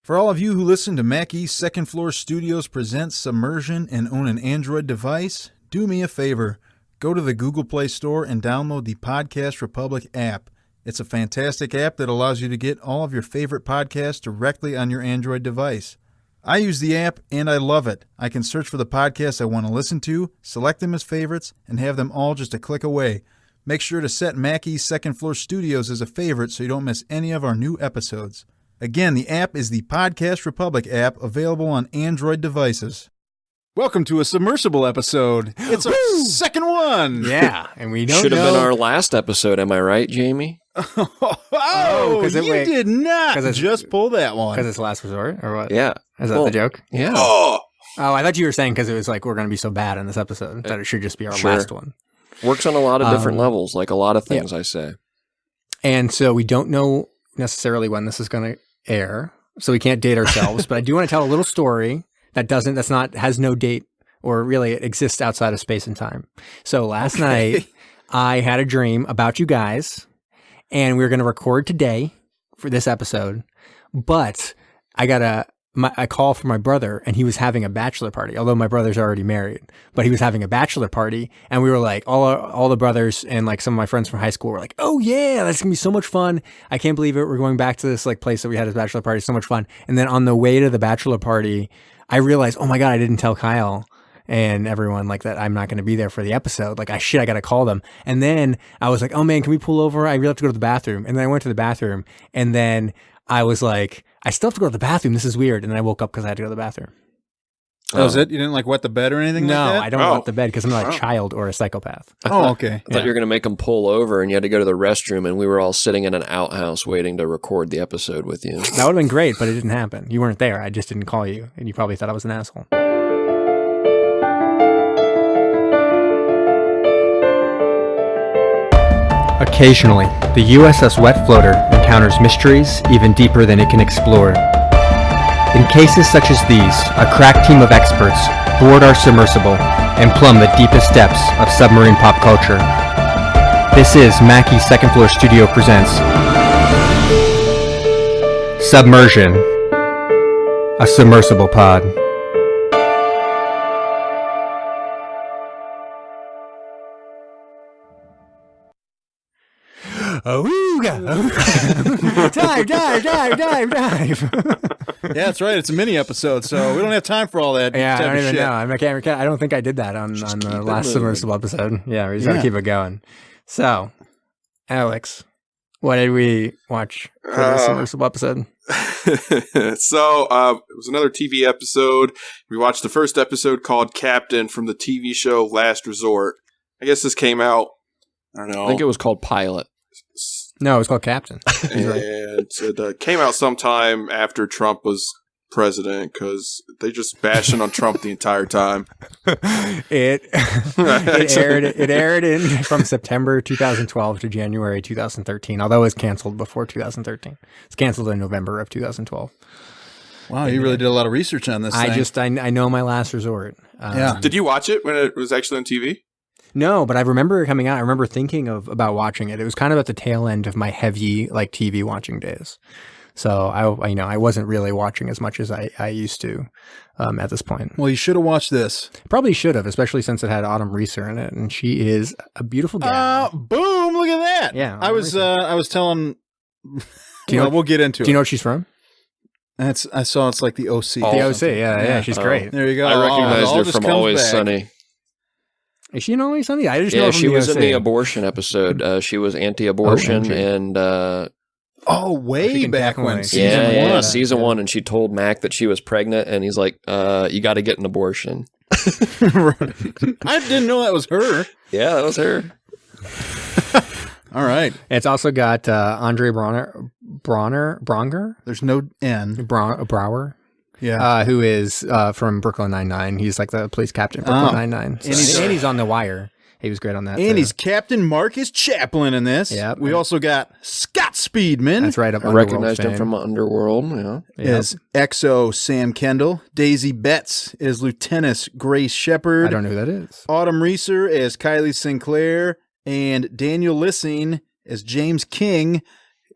For all of you who listen to Mackey's Second Floor Studios presents Submersion and own an Android device, do me a favor. Go to the Google Play Store and download the Podcast Republic app. It's a fantastic app that allows you to get all of your favorite podcasts directly on your Android device. I use the app and I love it. I can search for the podcasts I want to listen to, select them as favorites, and have them all just a click away. Make sure to set Mackey's Second Floor Studios as a favorite so you don't miss any of our new episodes. Again, the app is the Podcast Republic app, available on Android devices. Welcome to a submersible episode. It's our second one. Yeah, and we don't Should have been our last episode, am I right, Jamie? You did not just pull that one. Because it's last resort, or what? Yeah. Is that the joke? Yeah. Oh, I thought you were saying because it was like we're going to be so bad in this episode that it should just be our last one. Works on a lot of different levels, like a lot of things I say. And so we don't know necessarily when this is going to air, so we can't date ourselves. But I do want to tell a little story has no date, or really it exists outside of space and time. So last night I had a dream about you guys, and we were going to record today for this episode, but I got a call from my brother, and he was having a bachelor party, although my brother's already married, but he was having a bachelor party, and we were like, all the brothers and like some of my friends from high school were like, oh yeah, that's gonna be so much fun. I can't believe it. We're going back to this like place that we had his bachelor party. So much fun. And then on the way to the bachelor party, I realized, oh my God, I didn't tell Kyle and everyone like that I'm not going to be there for the episode. Like, I got to call them. And then I was like, oh man, can we pull over? I really have to go to the bathroom. And then I went to the bathroom, and then I was like, I still have to go to the bathroom. This is weird. And then I woke up because I had to go to the bathroom. That was it? You didn't like wet the bed or anything no, like that? I don't wet the bed because I'm not a child or a psychopath. Okay. I thought you were going to make them pull over and you had to go to the restroom, and we were all sitting in an outhouse waiting to record the episode with you. That would have been great, but it didn't happen. You weren't there. I just didn't call you, and you probably thought I was an asshole. Occasionally, the USS Wet Floater encounters mysteries even deeper than it can explore. In cases such as these, a crack team of experts board our submersible and plumb the deepest depths of submarine pop culture. This is Mackey's Second Floor Studio presents Submersion, a submersible pod. Dive. Yeah, that's right. It's a mini episode, so we don't have time for all that. Yeah, I don't even shit. know. I don't think I did that on the last submersible episode. Yeah, we just gotta keep it going. So, Alex, what did we watch for the submersible episode? So, it was another TV episode. We watched the first episode called Captain from the TV show Last Resort. I guess this came out, I don't know. I think it was called Pilot. No, it was called Captain. And it came out sometime after Trump was president, because they just bashing on Trump the entire time. It aired from September 2012 to January 2013, although it was canceled before 2013. It's canceled in November of 2012. Wow, you really did a lot of research on this thing. I know my last resort. Yeah. Did you watch it when it was actually on TV? No, but I remember it coming out. I remember thinking about watching it. It was kind of at the tail end of my heavy like TV watching days. So I wasn't really watching as much as I used to at this point. Well, you should have watched this. Probably should have, especially since it had Autumn Reeser in it, and she is a beautiful gal. Boom! Look at that. Yeah, I was telling. We'll get into it. Do you know what she's from? I saw it's like the OC. The OC, yeah, she's great. There you go. I recognized her from Always Sunny. Is she in Always Sunny? I just know her from she was OC. in the abortion episode. She was anti-abortion and way back when season 1. Season 1, and she told Mac that she was pregnant, and he's like, "You got to get an abortion." I didn't know that was her. Yeah, that was her. All right. It's also got Andre Braugher. There's no N. Braugher. Yeah. Who is from Brooklyn Nine-Nine. He's like the police captain Brooklyn Nine-Nine. So. And he's on The Wire. He was great on that. And he's Captain Marcus Chaplin in this. Yep. We also got Scott Speedman. That's right. I recognized him from Underworld. Yeah. Is XO Sam Kendall. Daisy Betts is Lieutenant Grace Shepard. I don't know who that is. Autumn Reeser as Kylie Sinclair. And Daniel Lissing as James King.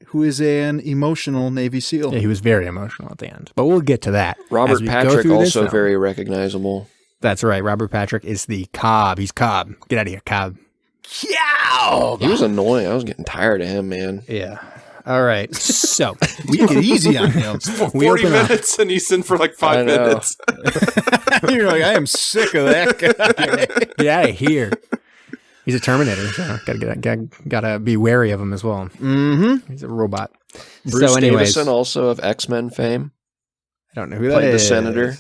who is an emotional Navy SEAL. Yeah, he was very emotional at the end. But we'll get to that. Robert as we go Patrick through this also film. very recognizable. That's right. Robert Patrick is the Cobb. He's Cobb. Get out of here, Cobb. Yeah. He was annoying. I was getting tired of him, man. Yeah. All right. So We take it easy on him. 40 minutes and he's in for like 5 I know. minutes. You're like, I am sick of that guy. get out of here. He's a Terminator, so gotta be wary of him as well. Mm-hmm. He's a robot. Bruce so, anyways, Davison, also of X-Men fame, I don't know who that played the is. senator.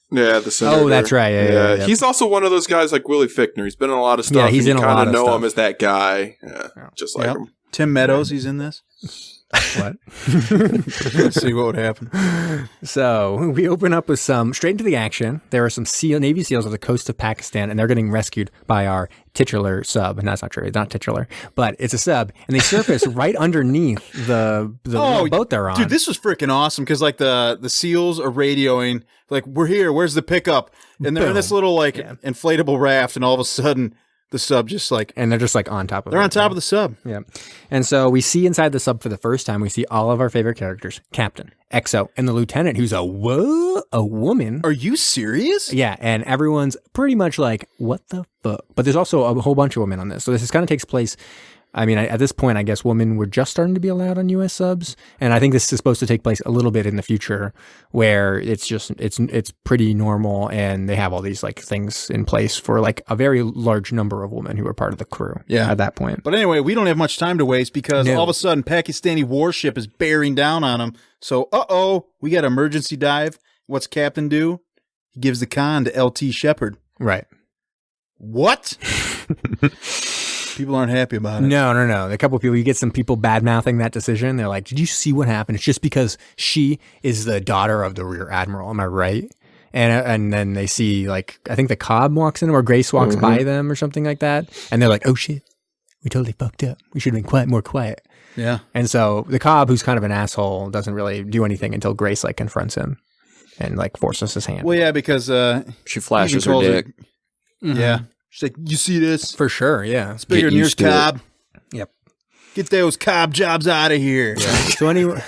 Yeah, the senator. Oh, that's right. Yeah. He's also one of those guys like Willie Fichtner. He's been in a lot of stuff. Yeah, he's and in you a lot kind of of know stuff. him as that guy. Yeah, just like Yep. him. Tim Meadows, he's in this. What? Let's see what would happen. So we open up with straight into the action. There are some Navy SEALs on the coast of Pakistan, and they're getting rescued by our titular sub. And that's not true. It's not titular, but it's a sub. And they surface right underneath the boat they're on. Dude, this was freaking awesome because like the SEALs are radioing, like, we're here, where's the pickup? And they're in this little like inflatable raft, and all of a sudden the sub just like, and they're just like on top of they're it. on top of the sub. Yeah. And so we see inside the sub for the first time, we see all of our favorite characters, Captain, XO, and the lieutenant, who's a woman. Are you serious? Yeah, and everyone's pretty much like, what the fuck? But there's also a whole bunch of women on this. So this kind of takes place, I mean, at this point, I guess women were just starting to be allowed on U.S. subs. And I think this is supposed to take place a little bit in the future where it's pretty normal, and they have all these like things in place for like a very large number of women who are part of the crew at that point. But anyway, we don't have much time to waste because all of a sudden Pakistani warship is bearing down on them. So, we got emergency dive. What's Captain do? He gives the con to LT Shepard. Right. What? People aren't happy about it. No. A couple of people, you get some people bad-mouthing that decision. They're like, did you see what happened? It's just because she is the daughter of the rear admiral. Am I right? And then they see, like, I think the Cobb walks in or Grace walks by them or something like that. And they're like, oh, shit. We totally fucked up. We should have been more quiet. Yeah. And so the Cobb, who's kind of an asshole, doesn't really do anything until Grace, like, confronts him and, like, forces his hand. Well, yeah, because She flashes even her calls dick. yeah. She's like, you see this? For sure, yeah. It's bigger Get than yours, used to it. Cobb. Yep. Get those Cobb jobs out of here. Yeah. So anyway,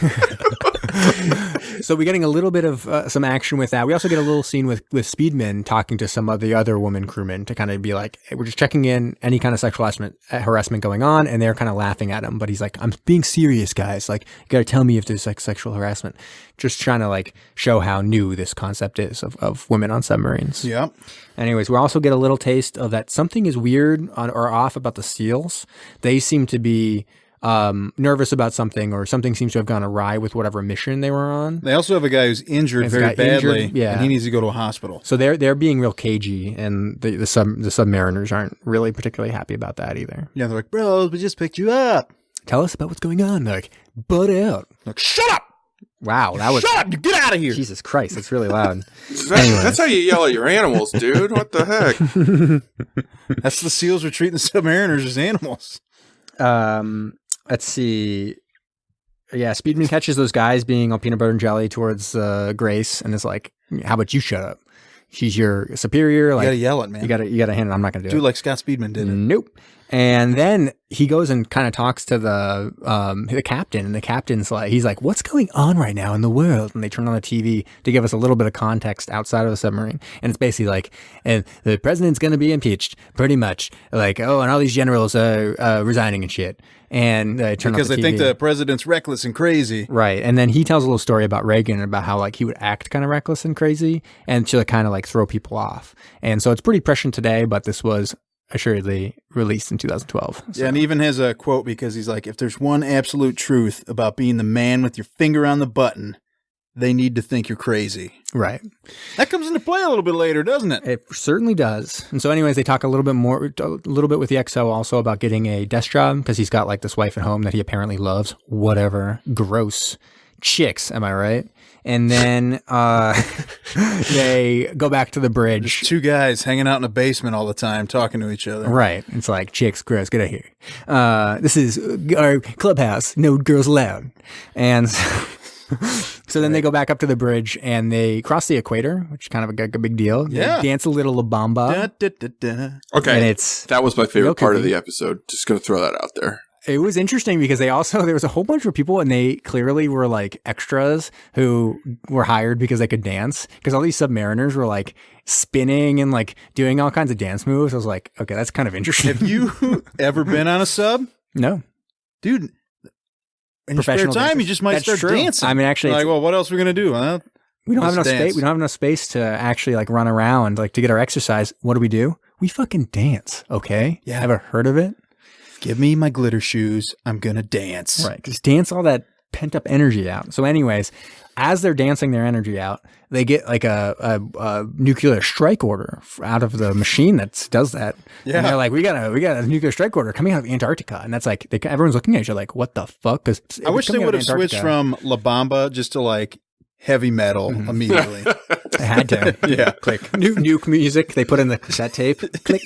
so we're getting a little bit of some action with that. We also get a little scene with Speedman talking to some of the other woman crewmen to kind of be like, hey, we're just checking in, any kind of sexual harassment going on, and they're kind of laughing at him. But he's like, I'm being serious, guys. Like, you got to tell me if there's like sexual harassment. Just trying to like show how new this concept is of women on submarines. Yep. Anyways, we also get a little taste of that something is weird or off about the SEALs. They seem to be nervous about something, or something seems to have gone awry with whatever mission they were on. They also have a guy who's injured If very got badly, injured, yeah. and he needs to go to a hospital. So they're being real cagey, and the submariners aren't really particularly happy about that either. Yeah, they're like, bro, we just picked you up. Tell us about what's going on. They're like, butt out. Like, shut up! Wow, that was Shut up! You get out of here! Jesus Christ, that's really loud. That's how you yell at your animals, dude. What the heck? That's the SEALs are treating the submariners as animals. Let's see. Yeah, Speedman catches those guys being all peanut butter and jelly towards Grace, and is like, "How about you shut up? She's your superior. Like, You gotta yell it, man. You gotta hand it. I'm not gonna do Do it. like Scott Speedman did it. Nope." And then he goes and kind of talks to the captain, and the captain's like, he's like, "What's going on right now in the world?" And they turn on the TV to give us a little bit of context outside of the submarine, and it's basically like, and the president's going to be impeached, pretty much. Like, oh, and all these generals are resigning and shit. And they turn Because off the they TV. think the president's reckless and crazy. Right. And then he tells a little story about Reagan and about how like he would act kind of reckless and crazy and to kind of like throw people off. And so it's pretty prescient today, but this was assuredly released in 2012. So. Yeah, and he even has a quote because he's like, if there's one absolute truth about being the man with your finger on the button, they need to think you're crazy. Right. That comes into play a little bit later, doesn't it? It certainly does. And so anyways, they talk a little bit with the XO also about getting a desk job because he's got like this wife at home that he apparently loves. Whatever. Gross. Chicks, am I right? And then they go back to the bridge. Two guys hanging out in a basement all the time talking to each other. Right. It's like, chicks, gross, get out of here. This is our clubhouse. No girls allowed. And so then they go back up to the bridge and they cross the equator, which is kind of a big deal. Yeah. They dance a little La Bamba. Da, da, da, da. Okay, And it's that was my favorite Real part of creepy. the episode. Just gonna throw that out there. It was interesting because there was a whole bunch of people and they clearly were like extras who were hired because they could dance, because all these submariners were like spinning and like doing all kinds of dance moves. I was like, okay, that's kind of interesting. Have you ever been on a sub? No. Dude, in your spare time, you just might start dancing. I mean, actually, like, well, what else are we going to do? Huh? We don't have enough space. We don't have enough space to actually like run around, like to get our exercise. What do? We fucking dance. Okay. Yeah. Ever heard of it? Give me my glitter shoes. I'm going to dance. Right. Just dance all that pent up energy out. So anyways, as they're dancing their energy out, they get like a nuclear strike order out of the machine that does that. Yeah. And they're like, we got a nuclear strike order coming out of Antarctica. And that's like, everyone's looking at each other like, what the fuck? Because I wish they would have switched from La Bamba just to like heavy metal immediately. They had to. Yeah. Click. Nuke music. They put in the cassette tape. Click.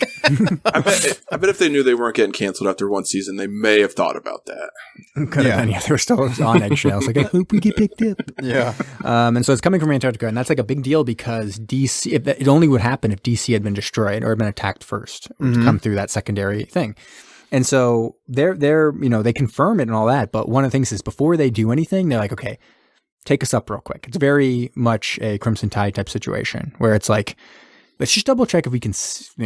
I bet if they knew they weren't getting canceled after one season, they may have thought about that. Could have been. Yeah, they were still on eggshells. Like, I hope we get picked up. Yeah. And so it's coming from Antarctica, and that's like a big deal because DC, it only would happen if DC had been destroyed or had been attacked first to come through that secondary thing. And so they're they confirm it and all that. But one of the things is before they do anything, they're like, okay, take us up real quick. It's very much a Crimson Tide type situation where it's like, let's just double check if we can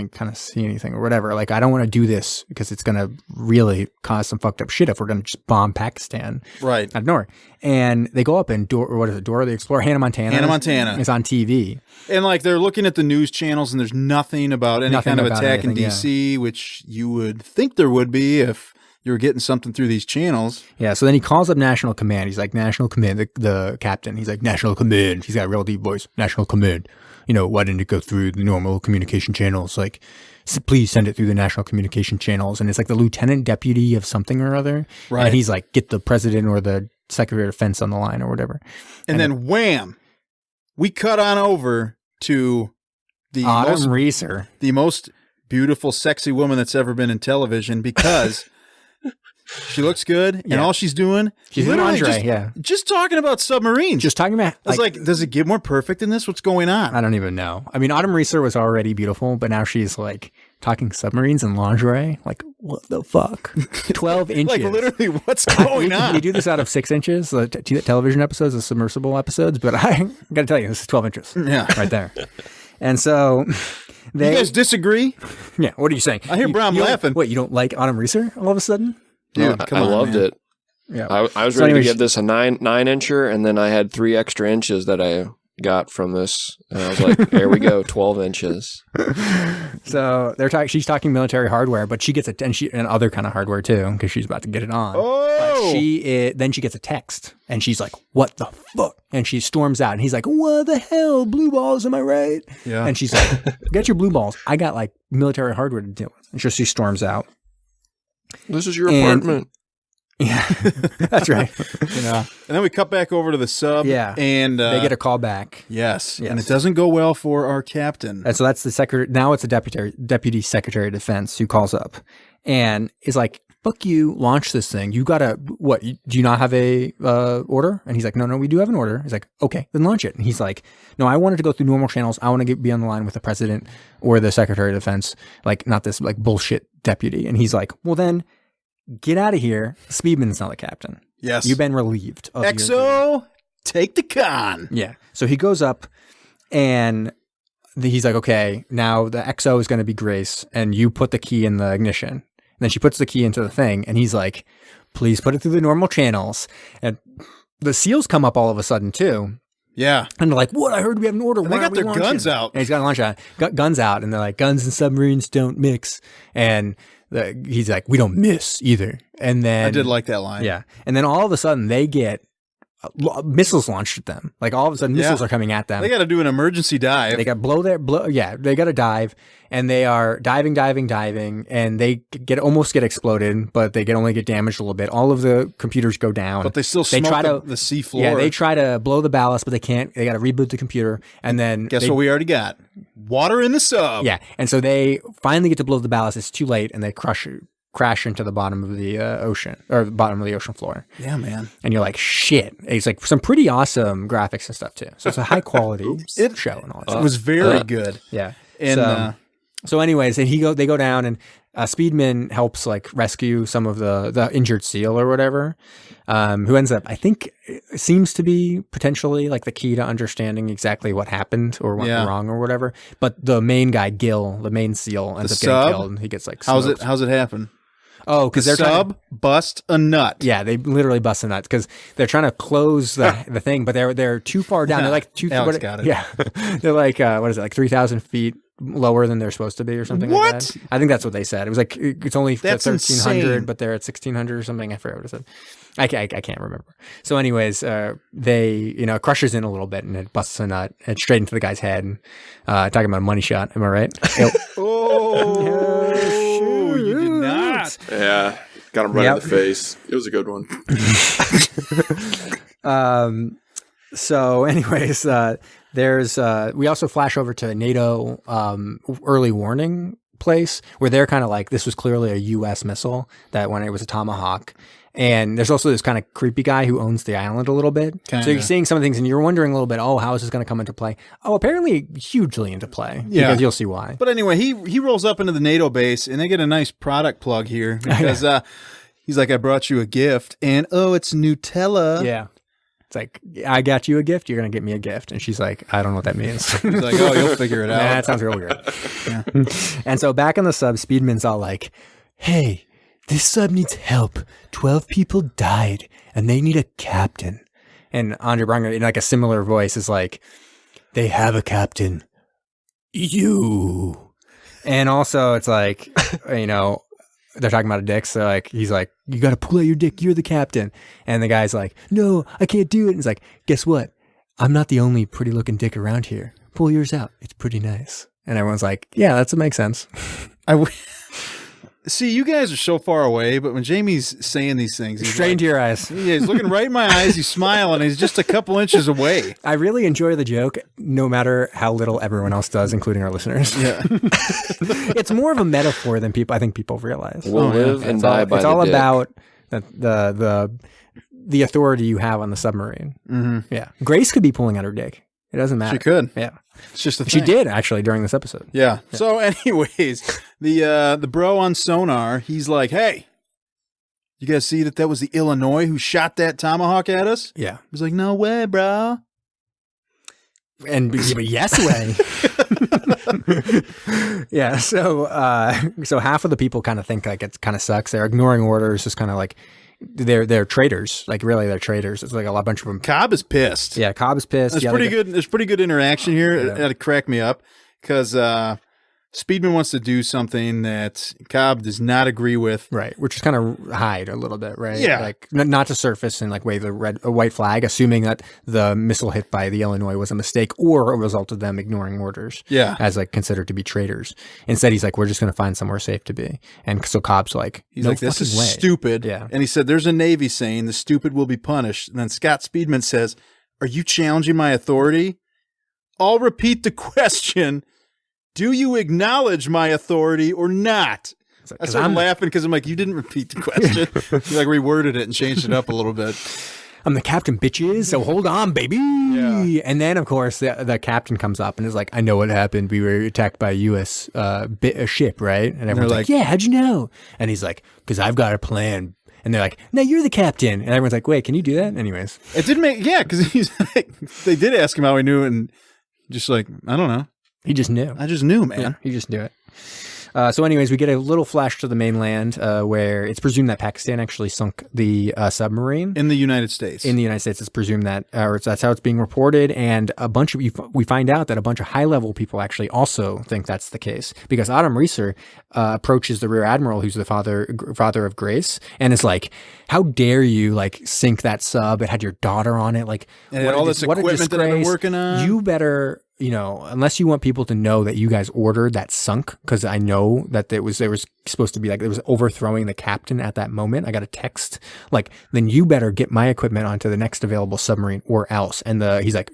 kind of see anything or whatever. Like, I don't want to do this because it's going to really cause some fucked up shit if we're going to just bomb Pakistan. Right. Out of nowhere. And they go up and Dora the Explorer, Hannah Montana is on TV. And like they're looking at the news channels and there's nothing about any kind of attack in DC, which you would think there would be if you were getting something through these channels. Yeah, so then he calls up National Command. He's like, National Command, the captain. He's like, National Command. He's got a real deep voice. National Command. Why didn't it go through the normal communication channels? Like, please send it through the national communication channels. And it's like the lieutenant deputy of something or other. Right. And he's like, get the president or the Secretary of Defense on the line or whatever. And then wham, we cut on over to the Reeser, the most beautiful, sexy woman that's ever been in television because she looks good, and all she's doing, she's in lingerie, just talking about submarines. Just talking about, I was like, does it get more perfect than this? What's going on? I don't even know. I mean, Autumn Reeser was already beautiful, but now she's like talking submarines and lingerie. Like, what the fuck? 12 inches. Like, literally, what's going on? We do this out of 6 inches, the television episodes, the submersible episodes, but I got to tell you, this is 12 inches. Yeah. Right there. And so you guys disagree? Yeah. What are you saying? I hear Brom laughing. What, you don't like Autumn Reeser all of a sudden? Dude, I loved it. Yeah, I was ready to give this a 9-incher, and then I had 3 extra inches that I got from this, and I was like, "There we go, 12 inches." So she's talking military hardware, but she gets and other kind of hardware too, because she's about to get it on. Oh, then she gets a text, and she's like, "What the fuck?" And she storms out, and he's like, "What the hell, blue balls? Am I right?" Yeah. And she's like, "Get your blue balls. I got like military hardware to deal with." And so she storms out. This is your apartment. Yeah, that's right. And then we cut back over to the sub. Yeah, and they get a call back. Yes, and it doesn't go well for our captain. And so that's the secretary. Now it's the deputy secretary of defense who calls up and is like, "Fuck you! Launch this thing. You gotta what? Do you not have a order?" And he's like, "No, we do have an order." He's like, "Okay, then launch it." And he's like, "No, I wanted to go through normal channels. I want to be on the line with the president or the secretary of defense, like not this like bullshit deputy." And he's like, "Well then, get out of here. Speedman's not the captain. Yes, you've been relieved. Of XO, take the con." Yeah. So he goes up, and he's like, "Okay, now the XO is going to be Grace, and you put the key in the ignition." And then she puts the key into the thing, and he's like, "Please put it through the normal channels." And the SEALs come up all of a sudden too. Yeah. And they're like, "What? I heard we have an order. And they got their guns out. And he's got a launch out. Got guns out, and they're like, "Guns and submarines don't mix." And he's like, "We don't miss either." And then I did like that line. Yeah. And then all of a sudden they get missiles launched at them. Like all of a sudden missiles are coming at them. They got to do an emergency dive. They got they got to dive, and they are diving, and they almost get exploded, but they only get damaged a little bit. All of the computers go down. But they still smoke the sea floor. Yeah, they try to blow the ballast, but they can't. They got to reboot the computer, and then guess what we already got? Water in the sub. Yeah, and so they finally get to blow the ballast. It's too late, and they crash into the bottom of the ocean, or the bottom of the ocean floor. Yeah, man. And you're like, shit. It's like some pretty awesome graphics and stuff too. So it's a high quality show and all that. It was very good. Yeah. And So anyways, and they go down, and Speedman helps like rescue some of the injured SEAL or whatever, who ends up, I think, seems to be potentially like the key to understanding exactly what happened or went wrong or whatever. But the main guy, Gil, the main SEAL, ends up getting killed, and he gets like smoked. How's it happen? Oh, because they're bust a nut. Yeah, they literally bust a nut because they're trying to close the thing, but they're too far down. They're like Alex got it. Yeah, they're like what is it, like 3,000 feet lower than they're supposed to be or something like that. I think that's what they said. It was like it's only 1,300, but they're at 1,600 or something. I forget what it said. I can't remember. So anyways, they crushes in a little bit and it busts a nut and straight into the guy's head. Talking about a money shot. Am I right? Oh, you did not. Yeah, got him right in the face. It was a good one. So anyways, there's we also flash over to NATO early warning place where they're kind of like, this was clearly a U.S. missile that when it was a Tomahawk. And there's also this kind of creepy guy who owns the island a little bit. Kinda. So you're seeing some of the things and you're wondering a little bit, how is this going to come into play? Oh, apparently hugely into play. Yeah. Because you'll see why. But anyway, he rolls up into the NATO base and they get a nice product plug here because he's like, I brought you a gift and it's Nutella. Yeah. It's like, I got you a gift. You're going to get me a gift. And she's like, I don't know what that means. He's like, you'll figure it out. That sounds real weird. Yeah. And so back on the sub, Speedman's all like, hey, this sub needs help. 12 people died, and they need a captain. And Andre Braugher, in like a similar voice, is like, they have a captain. You. And also, it's like, they're talking about a dick. So like, he's like, you got to pull out your dick. You're the captain. And the guy's like, no, I can't do it. And he's like, guess what? I'm not the only pretty looking dick around here. Pull yours out. It's pretty nice. And everyone's like, yeah, that makes sense. See, you guys are so far away, but when Jamie's saying these things, he's straight into your eyes. Yeah, he's looking right in my eyes. He's smiling. He's just a couple inches away. I really enjoy the joke, no matter how little everyone else does, including our listeners. Yeah, it's more of a metaphor than people realize. We'll live and die by the dick. It's all about the authority you have on the submarine. Mm-hmm. Yeah, Grace could be pulling out her dick. It doesn't matter. She could. Yeah. It's just a thing. She did actually during this episode. Yeah. So anyways, the bro on sonar, he's like, hey, you guys see that was the Illinois who shot that Tomahawk at us? Yeah. He's like, no way, bro. And yes way. Yeah. So half of the people kind of think like it kind of sucks. They're ignoring orders, just kind of like, they're traitors. Like really, they're traitors. It's like a bunch of them. Cobb is pissed. Yeah, Cobb is pissed. There's pretty good. There's pretty good interaction here. Yeah. It cracked me up because Speedman wants to do something that Cobb does not agree with. Right, which is kind of hide a little bit, right? Yeah, like not to surface and like wave a white flag, assuming that the missile hit by the Illinois was a mistake or a result of them ignoring orders. Yeah, as like considered to be traitors. Instead, he's like, we're just going to find somewhere safe to be. And so Cobb's like, he's like, this is stupid. Yeah, and he said, there's a Navy saying the stupid will be punished. And then Scott Speedman says, are you challenging my authority? I'll repeat the question. Do you acknowledge my authority or not? I started laughing because I'm like, you didn't repeat the question. You like reworded it and changed it up a little bit. I'm the captain, bitches. So hold on, baby. Yeah. And then, of course, the captain comes up and is like, I know what happened. We were attacked by a U.S. Ship, right? And everyone's like, yeah, how'd you know? And he's like, because I've got a plan. And they're like, no, you're the captain. And everyone's like, wait, can you do that? Anyways. It did make, because he's like, they did ask him how he knew and just like, I don't know. He just knew. I just knew, man. Yeah, he just knew it. So anyways, we get a little flash to the mainland where it's presumed that Pakistan actually sunk the submarine. In the United States. In the United States, it's presumed that, or that's how it's being reported. And we find out that a bunch of high-level people actually also think that's the case. Because Reeser approaches the rear admiral, who's the father of Grace, and is like, how dare you like sink that sub? It had your daughter on it. Like, and all this equipment that I've been working on. You better... unless you want people to know that you guys ordered that sunk, because I know that there was supposed to be like, it was overthrowing the captain at that moment. I got a text, like, then you better get my equipment onto the next available submarine or else. And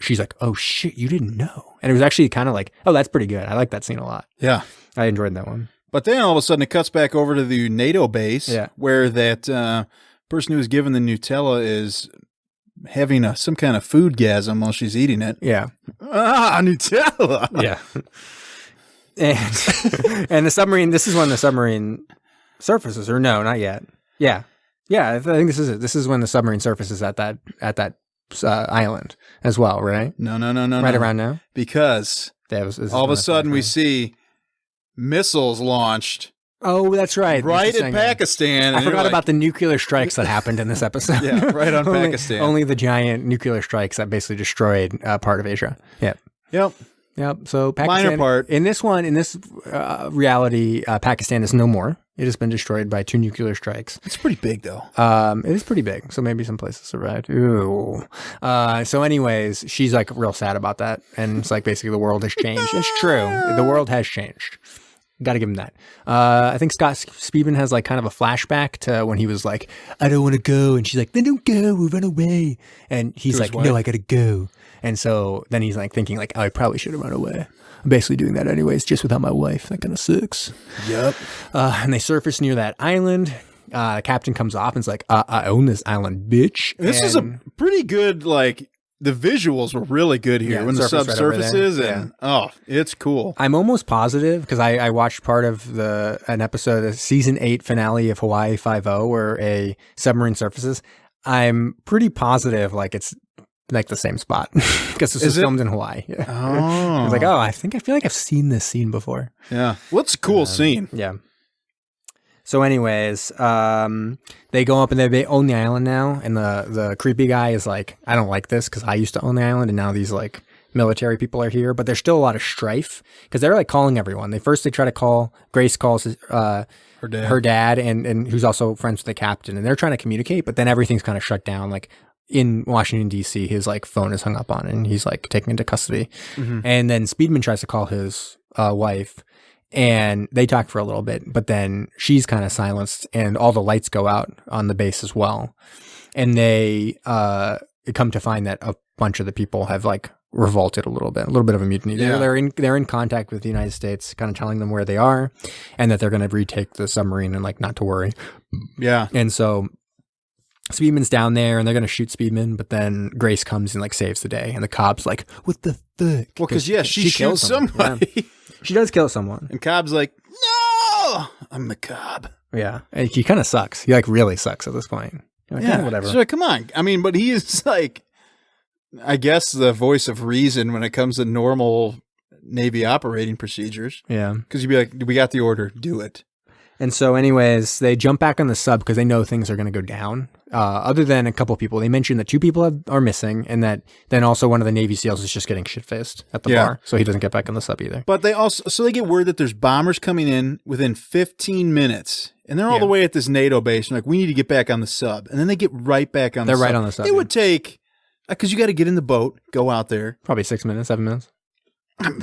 she's like, oh shit, you didn't know. And it was actually kind of like, oh, that's pretty good. I like that scene a lot. Yeah. I enjoyed that one. But then all of a sudden it cuts back over to the NATO base where that person who was given the Nutella is having some kind of food gasm while she's eating it. Yeah. Nutella. Yeah. And the submarine, this is when the submarine surfaces, or no, not yet. Yeah. I think this is it. This is when the submarine surfaces at that island as well, right? No. Right around now? Because all of a sudden we see missiles launched. Oh, that's right. Right in Pakistan. I forgot about the nuclear strikes that happened in this episode. Yeah, right on Pakistan. Only the giant nuclear strikes that basically destroyed part of Asia. Yep. So Pakistan, minor part. In this reality, Pakistan is no more. It has been destroyed by 2 nuclear strikes. It's pretty big, though. It is pretty big. So maybe some places survived. Ooh. So anyways, she's like real sad about that. And it's like basically the world has changed. It's true. The world has changed. Got to give him that. I think Scott Speedman has like kind of a flashback to when he was like, I don't want to go. And she's like, then don't go. We'll run away. And he's like, no, I got to go. And so then he's like thinking like, oh, I probably should have run away. I'm basically doing that anyways, just without my wife. That kind of sucks. Yep. And they surface near that island. The captain comes off and is like, I own this island, bitch. This is a pretty good, like, the visuals were really good here when the sub surfaces. It's cool. I'm almost positive because I watched part of an episode of season 8 finale of Hawaii 5-0 where a submarine surfaces. I'm pretty positive like it's like the same spot because this was filmed in Hawaii. Yeah. I was like, I feel like I've seen this scene before. Yeah. What's a cool scene? Yeah. So anyways, they go up and they own the island now. And the creepy guy is like, I don't like this because I used to own the island. And now these like military people are here. But there's still a lot of strife because they're like calling everyone. They try to call, Grace calls her dad and who's also friends with the captain. And they're trying to communicate, but then everything's kind of shut down. Like in Washington, D.C., his like phone is hung up on and he's like taken into custody. Mm-hmm. And then Speedman tries to call his wife. And they talk for a little bit, but then she's kind of silenced and all the lights go out on the base as well. And they come to find that a bunch of the people have like revolted a little bit of a mutiny. Yeah. They're in contact with the United States, kind of telling them where they are and that they're going to retake the submarine and like not to worry. Yeah. And so Speedman's down there and they're going to shoot Speedman, but then Grace comes and like saves the day. And the cop's like, what the fuck? Well, because she shoots somebody. Yeah. She does kill someone. And Cobb's like, no, I'm the Cobb. Yeah. And he kind of sucks. He like really sucks at this point. Like, yeah, whatever. So come on. I mean, but he is like, I guess the voice of reason when it comes to normal Navy operating procedures. Yeah. Because you'd be like, we got the order, do it. And so anyways, they jump back on the sub because they know things are going to go down. Other than a couple of people, they mentioned that 2 people are missing and that then also one of the Navy SEALs is just getting shit-faced at the bar. So he doesn't get back on the sub either. But they get word that there's bombers coming in within 15 minutes. And they're all the way at this NATO base. And like, we need to get back on the sub. And then they get right back on the sub. They're right on the sub. It would take, because you got to get in the boat, go out there. Probably 6 minutes, 7 minutes.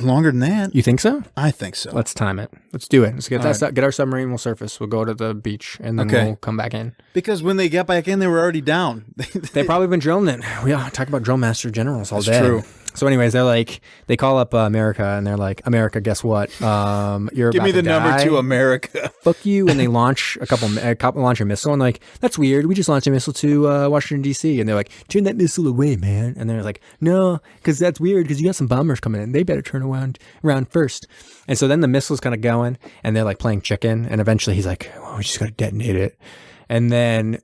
Longer than that. You think so? I think so. Let's time it. Let's do it. Let's get get our submarine. We'll surface. We'll go to the beach and then we'll come back in. Because when they got back in, they were already down. They've probably been drilling it. We talk about drill master generals all day. That's true. So anyways, they call up America and they're like, America, guess what? You're Give me the number to America. Fuck you. And they launch launch a missile and like, that's weird. We just launched a missile to Washington, D.C. And they're like, turn that missile away, man. And they're like, no, because that's weird because you got some bombers coming in. They better turn around first. And so then the missile's kind of going and they're like playing chicken. And eventually he's like, well, we just got to detonate it. And then,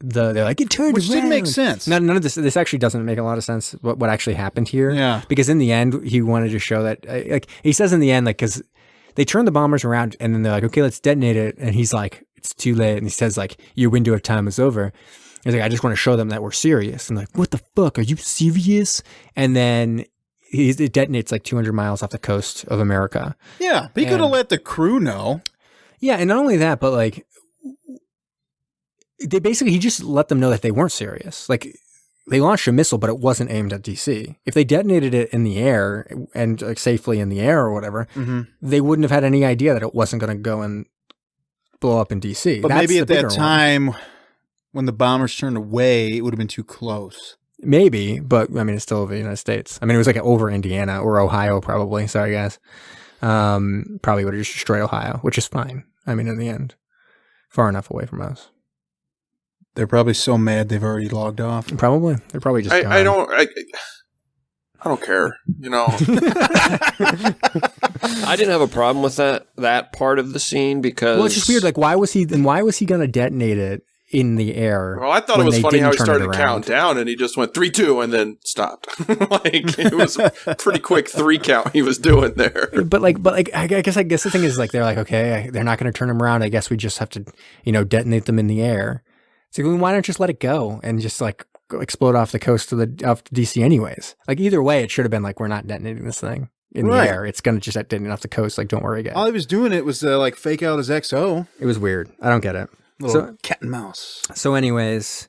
they're like, it turned Which around. didn't make sense. None of this actually doesn't make a lot of sense what actually happened here. Yeah. Because in the end, he wanted to show that, like, he says in the end, like, because they turn the bombers around and then they're like, okay, let's detonate it. And he's like, it's too late. And he says, like, your window of time is over. He's like, I just want to show them that we're serious. And like, what the fuck? Are you serious? And then it detonates like 200 miles off the coast of America. Yeah. But he could have let the crew know. Yeah. And not only that, but like, he just let them know that they weren't serious. Like, they launched a missile, but it wasn't aimed at DC. If they detonated it in the air and like safely in the air or whatever, they wouldn't have had any idea that it wasn't going to go and blow up in DC. But maybe at that time, when the bombers turned away, it would have been too close. Maybe, but I mean, it's still the United States. I mean, it was like over Indiana or Ohio, probably. Sorry, guys. Probably would have just destroyed Ohio, which is fine. I mean, in the end, far enough away from us. They're probably so mad they've already logged off. Probably. They're probably just gone. I don't care. I didn't have a problem with that part of the scene because it's just weird. Like, why was he going to detonate it in the air? Well, I thought it was funny how he started counting down and he just went 3, 2, and then stopped. Like it was a pretty quick 3 count he was doing there. But I guess the thing is like they're like, okay, they're not going to turn them around. I guess we just have to detonate them in the air. So why not just let it go and just like explode off the coast of DC anyways? Like either way, it should have been like, we're not detonating this thing in the air. It's going to just detonate off the coast. Like, don't worry, guys. All he was doing it was like fake out his XO. It was weird. I don't get it. Little cat and mouse. So anyways,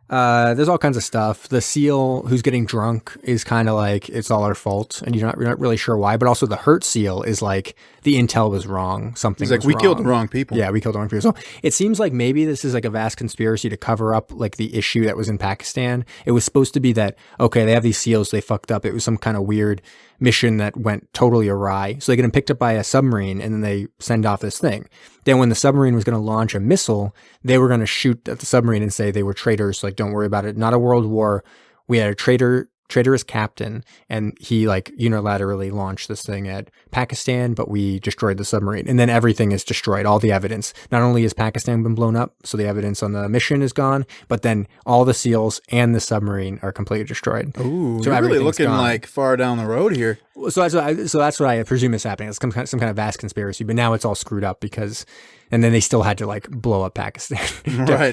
there's all kinds of stuff. The SEAL who's getting drunk is kind of like, it's all our fault. And you're not really sure why. But also the hurt SEAL is like, the intel was wrong. Something was we wrong. killed the wrong people. Yeah, we killed the wrong people. So it seems like maybe this is like a vast conspiracy to cover up like the issue that was in Pakistan. It was supposed to be that, okay, they have these SEALs, they fucked up. It was some kind of weird mission that went totally awry. So they get them picked up by a submarine and then they send off this thing. Then when the submarine was going to launch a missile, they were going to shoot at the submarine and say they were traitors. Like, don't worry about it. Not a world war. We had a traitorous captain, and he like unilaterally launched this thing at Pakistan, but we destroyed the submarine. And then everything is destroyed. All the evidence. Not only has Pakistan been blown up, so the evidence on the mission is gone, but then all the SEALs and the submarine are completely destroyed. Ooh, so you're really looking gone. like far down the road here. So that's what I presume is happening. It's some kind of vast conspiracy, but now it's all screwed up because, and then they still had to like blow up Pakistan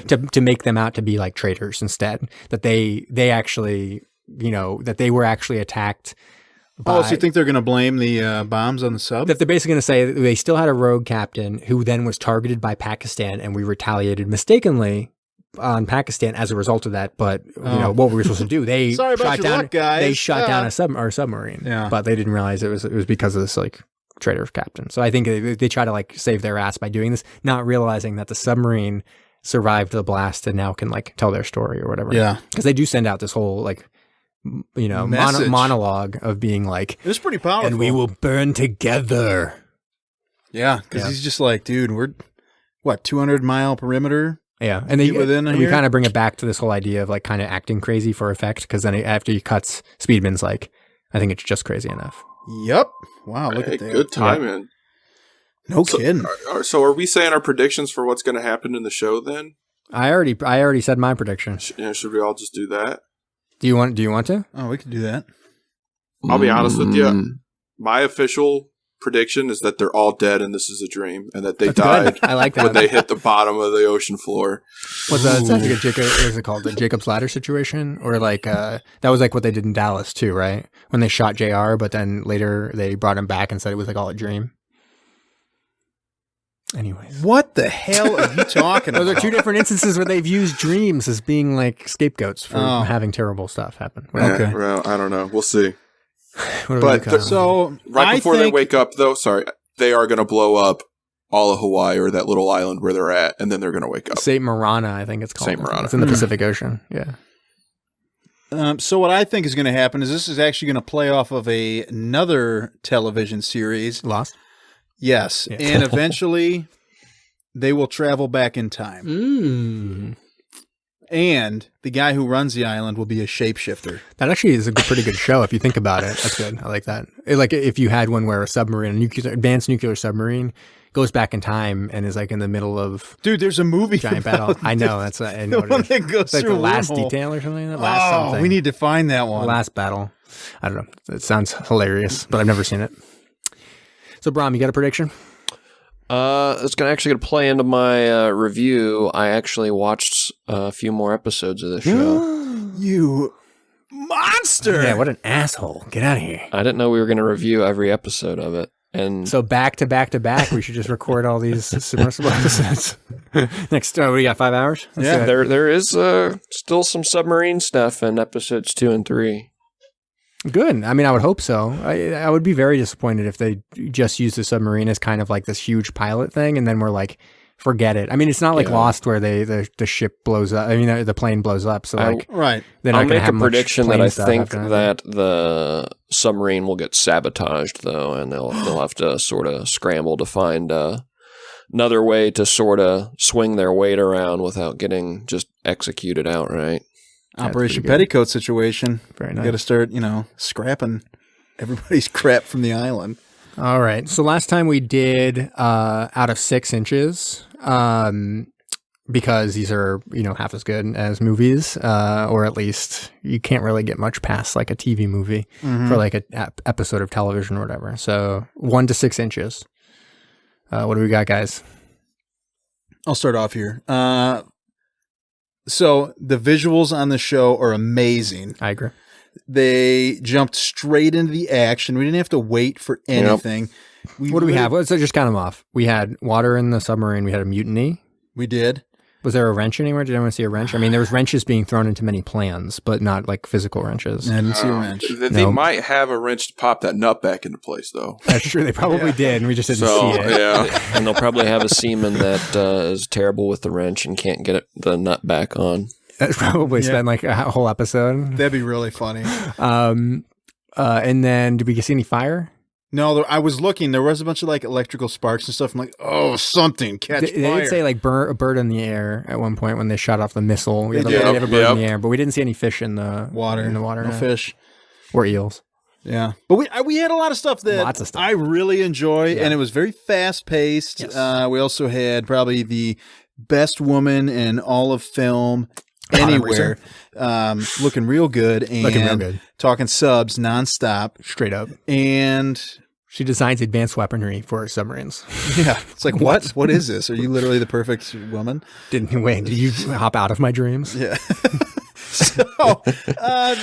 to make them out to be like traitors instead. That they actually, that they were actually attacked. So you think they're going to blame the bombs on the sub? That they're basically going to say that they still had a rogue captain who then was targeted by Pakistan, and we retaliated mistakenly on Pakistan as a result of that. But what were we supposed to do? They Sorry about your luck, guys. They shot down our submarine. Yeah. But they didn't realize it was because of this like traitor captain. So I think they try to like save their ass by doing this, not realizing that the submarine survived the blast and now can like tell their story or whatever. Yeah. Because they do send out this whole like monologue of being like, it was pretty powerful. And we will burn together. Yeah, because he's just like, dude, we're 200-mile perimeter. Yeah, and we kind of bring it back to this whole idea of like kind of acting crazy for effect. Because then after he cuts, Speedman's like, I think it's just crazy enough. Yep. Wow, look at that. Good timing. No kidding. So are we saying our predictions for what's going to happen in the show then? I already said my prediction. Should we all just do that? Do you want to? Oh, we can do that. I'll be honest with you. My official prediction is that they're all dead and this is a dream and that they died. I like that. When they hit the bottom of the ocean floor. Was that like what is it called? The Jacob's Ladder situation? Or like that was like what they did in Dallas too, right? When they shot JR, but then later they brought him back and said it was like all a dream. Anyways. What the hell are you talking about? Those are two different instances where they've used dreams as being like scapegoats for having terrible stuff happen. Okay. Well, I don't know. We'll see. Right before they wake up, though, they are going to blow up all of Hawaii or that little island where they're at, and then they're going to wake up. St. Marana, I think it's called. St. Marana. It's in the Pacific Ocean. Yeah. So what I think is going to happen is this is actually going to play off of another television series. Lost? Yes. Yeah. And eventually they will travel back in time. Mm. And the guy who runs the island will be a shapeshifter. That actually is a pretty good show if you think about it. That's good. I like that. Like if you had one where a submarine, advanced nuclear submarine, goes back in time and is like in the middle of there's a movie giant battle. I know that's I know the one that goes it's like through the last wormhole. detail or something. Something. We need to find that one. The last battle. I don't know. It sounds hilarious, but I've never seen it. So, Brom, you got a prediction? It's actually going to play into my review. I actually watched a few more episodes of this show. You monster! Yeah, what an asshole. Get out of here. I didn't know we were going to review every episode of it. And so back to back to back, we should just record all these submersible episodes. Next, what do you got, 5 hours? Yeah, there is still some submarine stuff in episodes 2 and 3. Good. I mean, I would hope so. I would be very disappointed if they just use the submarine as kind of like this huge pilot thing, and then we're like, forget it. I mean, it's not like Lost where the ship blows up. I mean, the plane blows up. So like, right. They're not I'll make have a prediction that I think that the submarine will get sabotaged, though, and they'll have to sort of scramble to find another way to sort of swing their weight around without getting just executed outright. Operation Petticoat situation. Very nice. Got to start, scrapping everybody's crap from the island. All right. So last time we did out of 6 inches, because these are, half as good as movies, or at least you can't really get much past like a TV movie for like an episode of television or whatever. So 1 to 6 inches. What do we got, guys? I'll start off here. So the visuals on the show are amazing. I agree. They jumped straight into the action. We didn't have to wait for anything. Yep. What do we have? Let's just count them off. We had water in the submarine. We had a mutiny. We did. Was there a wrench anywhere? Did anyone see a wrench? I mean, there was wrenches being thrown into many plans, but not like physical wrenches. I didn't see a wrench. They might have a wrench to pop that nut back into place, though. That's true. They probably did, and we just didn't see it. Yeah. And they'll probably have a seaman that is terrible with the wrench and can't get the nut back on. That's probably spent like a whole episode. That'd be really funny. And then, did we see any fire? No, I was looking. There was a bunch of like electrical sparks and stuff. I'm like, oh, something catch fire. They did say like a bird in the air at one point when they shot off the missile. We had a bird in the air, but we didn't see any fish in the water. No fish or eels. Yeah, but we had a lot of stuff that I really enjoy, and it was very fast paced. Yes. We also had probably the best woman in all of film anywhere, looking real good and talking subs nonstop, straight up, and she designs advanced weaponry for submarines. Yeah, it's like what? What is this? Are you literally the perfect woman? Did you hop out of my dreams? Yeah. So, I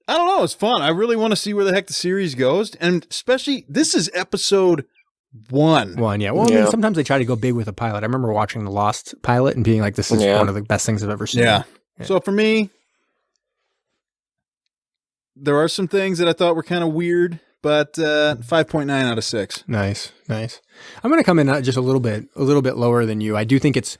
don't know. It's fun. I really want to see where the heck the series goes, and especially this is episode 1. Yeah. Well, I mean, sometimes they try to go big with a pilot. I remember watching the Lost pilot and being like, "This is one of the best things I've ever seen." Yeah. So for me, there are some things that I thought were kind of weird, but 5.9 out of 6. Nice. I'm going to come in just a little bit lower than you. I do think it's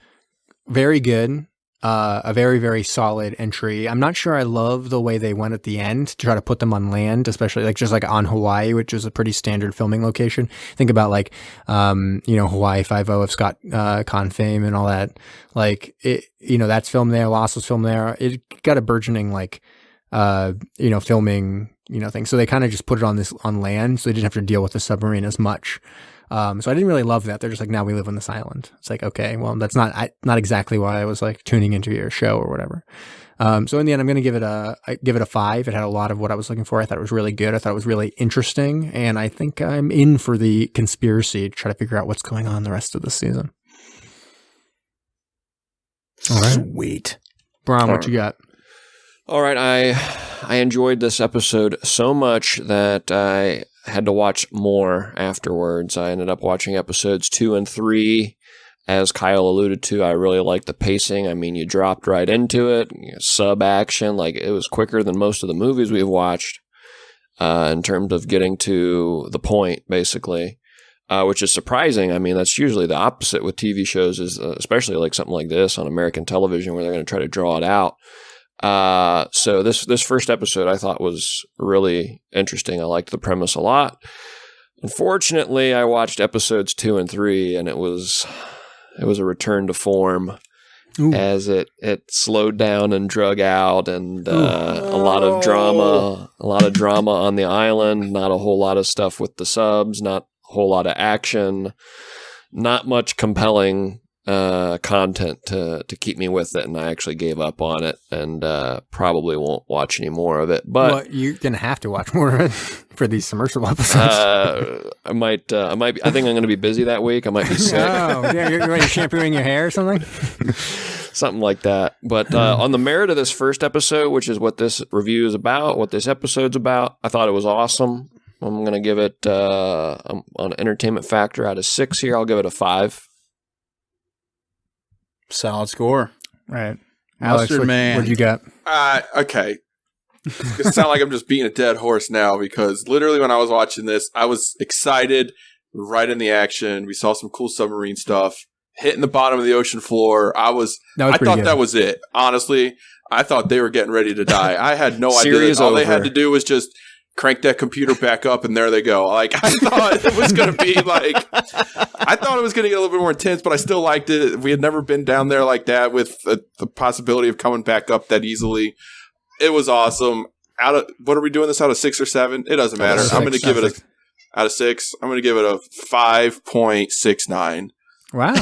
very good. A very, very solid entry. I'm not sure I love the way they went at the end to try to put them on land, especially just like on Hawaii, which is a pretty standard filming location. Think about like, Hawaii 5-0 of Scott Conn fame and all that. Like it, that's filmed there. Lost was filmed there. It got a burgeoning filming, thing. So they kind of just put it on land, so they didn't have to deal with the submarine as much. So I didn't really love that. They're just like, now we live on this island. It's like, okay, well, that's not exactly why I was like tuning into your show or whatever. So in the end, I'm going to give it a 5. It had a lot of what I was looking for. I thought it was really good. I thought it was really interesting. And I think I'm in for the conspiracy to try to figure out what's going on the rest of the season. All right. Sweet. Brom, what you got? All right. I enjoyed this episode so much that I had to watch more afterwards. I ended up watching episodes 2 and 3. As Kyle alluded to, I really liked the pacing. I mean, you dropped right into it. Sub action, like it was quicker than most of the movies we've watched in terms of getting to the point, basically, which is surprising. I mean, that's usually the opposite with TV shows, is especially like something like this on American television where they're going to try to draw it out. So this first episode I thought was really interesting. I liked the premise a lot. Unfortunately, I watched episodes 2 and 3 and it was a return to form. Ooh. As it slowed down and drug out, and a lot of drama on the island, not a whole lot of stuff with the subs, not a whole lot of action, not much compelling content to keep me with it, and I actually gave up on it and probably won't watch any more of it. But you're gonna have to watch more of it for these submersible episodes. I might I think I'm gonna be busy that week. I might be sick. Oh, yeah, you're shampooing your hair or something? Something like that. But on the merit of this first episode, which is what this review is about, what this episode's about, I thought it was awesome. I'm going to give it, on an entertainment factor out of 6 here, I'll give it a 5. Solid score. Right. Alex, what'd you got? Okay. It sounds like I'm just beating a dead horse now, because literally when I was watching this, I was excited, right in the action. We saw some cool submarine stuff, hitting the bottom of the ocean floor. I thought good. That was it. Honestly, I thought they were getting ready to die. I had no idea. All they had to do was just crank that computer back up, and there they go. Like, I thought it was going to be like, I thought it was going to get a little bit more intense, but I still liked it. We had never been down there like that with the possibility of coming back up that easily. It was awesome. What are we doing this out of 6 or 7? It doesn't matter. I'm going to give it out of 6. I'm going to give it a 5.69. Wow.